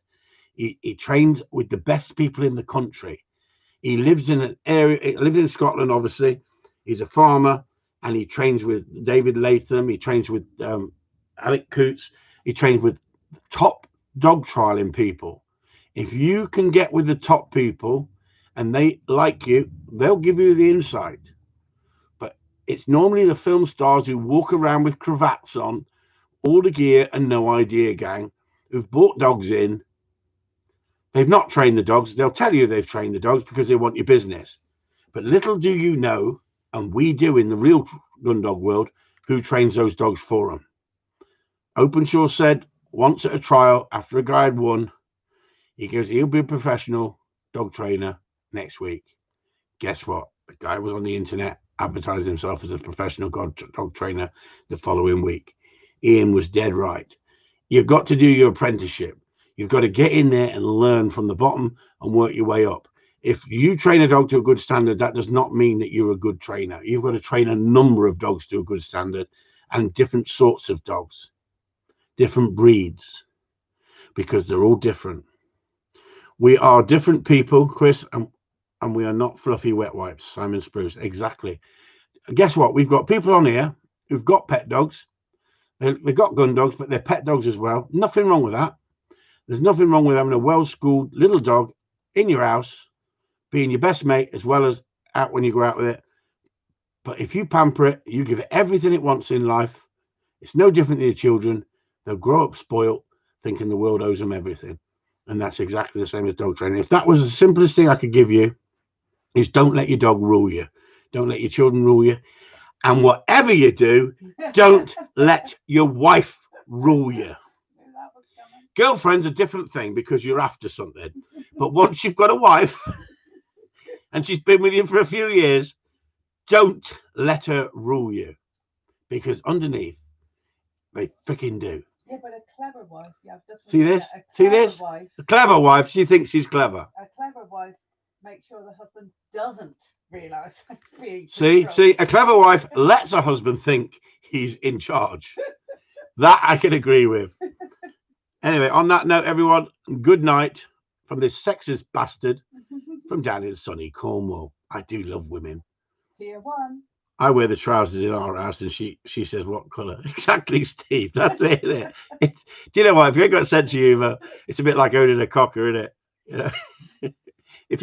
He trains with the best people in the country. He lives in an area, he lives in Scotland, obviously. He's a farmer, and he trains with David Latham. He trains with Alec Coots. He trains with top dog trialing people. If you can get with the top people and they like you, they'll give you the insight. But it's normally the film stars who walk around with cravats on, all the gear and no idea gang, who've brought dogs in. They've not trained the dogs. They'll tell you they've trained the dogs because they want your business. But little do you know, and we do in the real gun dog world, who trains those dogs for them. Openshaw said once at a trial, after a guy had won, he goes, he'll be a professional dog trainer next week. Guess what? The guy was on the internet, advertised himself as a professional dog trainer the following week. Ian was dead right. You've got to do your apprenticeship. You've got to get in there and learn from the bottom and work your way up. If you train a dog to a good standard, that does not mean that you're a good trainer. You've got to train a number of dogs to a good standard, and different sorts of dogs, different breeds, because they're all different. We are different people, Chris, and we are not fluffy wet wipes. Simon Spruce, exactly. Guess what? We've got people on here who've got pet dogs. They've got gun dogs, but they're pet dogs as well. Nothing wrong with that. There's nothing wrong with having a well-schooled little dog in your house, being your best mate, as well as out when you go out with it. But if you pamper it, you give it everything it wants in life, it's no different than your children. They'll grow up spoiled, thinking the world owes them everything. And that's exactly the same as dog training. If that was the simplest thing I could give you, is don't let your dog rule you. Don't let your children rule you. And whatever you do, don't let your wife rule you. Girlfriend's a different thing because you're after something. But once you've got a wife and she's been with you for a few years, don't let her rule you, because underneath they freaking do. Yeah, but a clever wife. Yeah, I've just See remembered this? a See clever this? wife. A clever wife, she thinks she's clever. A clever wife makes sure the husband doesn't realise it's being See, controlled. a clever wife lets her husband think he's in charge. That I can agree with. Anyway, on that note, everyone, good night from this sexist bastard from down in sunny Cornwall. I do love women. Tier 1. I wear the trousers in our house, and she says, "What colour?" Exactly, Steve. That's it. Isn't it? Do you know what? If you ain't got sense of humour, it's a bit like owning a cocker, isn't it? You know, if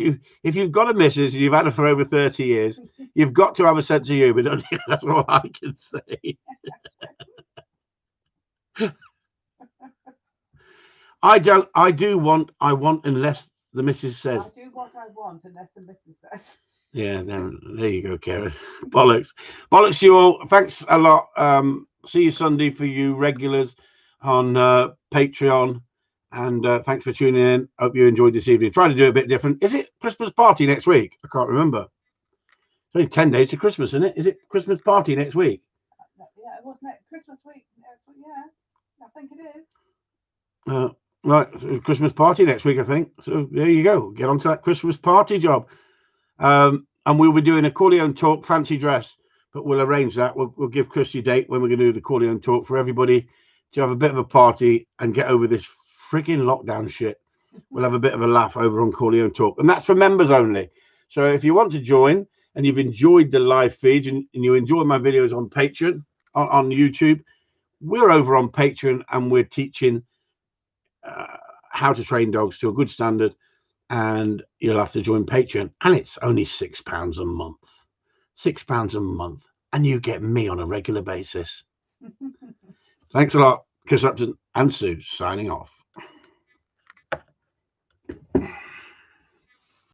you've got a missus and you've had her for over 30 years, you've got to have a sense of humour, don't you? That's all I can say. I want unless the missus says. I do what I want unless the missus says. Yeah, there you go, Karen. Bollocks to you all. Thanks a lot. See you Sunday for you regulars on Patreon, and thanks for tuning in. Hope you enjoyed this evening. Try to do it a bit different. Is it Christmas party next week? I can't remember. It's only 10 days to Christmas, isn't it? Is it Christmas party next week? Yeah, it wasn't it Christmas week. Yeah, I think it is. Right, so Christmas party next week, I think. So there you go. Get onto that Christmas party job. And we'll be doing a Corleone talk, fancy dress, but we'll arrange that. We'll give Christy a date when we're going to do the Corleone talk for everybody to have a bit of a party and get over this freaking lockdown shit. We'll have a bit of a laugh over on Corleone talk, and that's for members only. So if you want to join and you've enjoyed the live feeds and you enjoy my videos on Patreon, on YouTube, we're over on Patreon and we're teaching how to train dogs to a good standard, and you'll have to join Patreon, and it's only £6 a month. £6 a month, and you get me on a regular basis. Thanks a lot. Chris Upton and Sue signing off.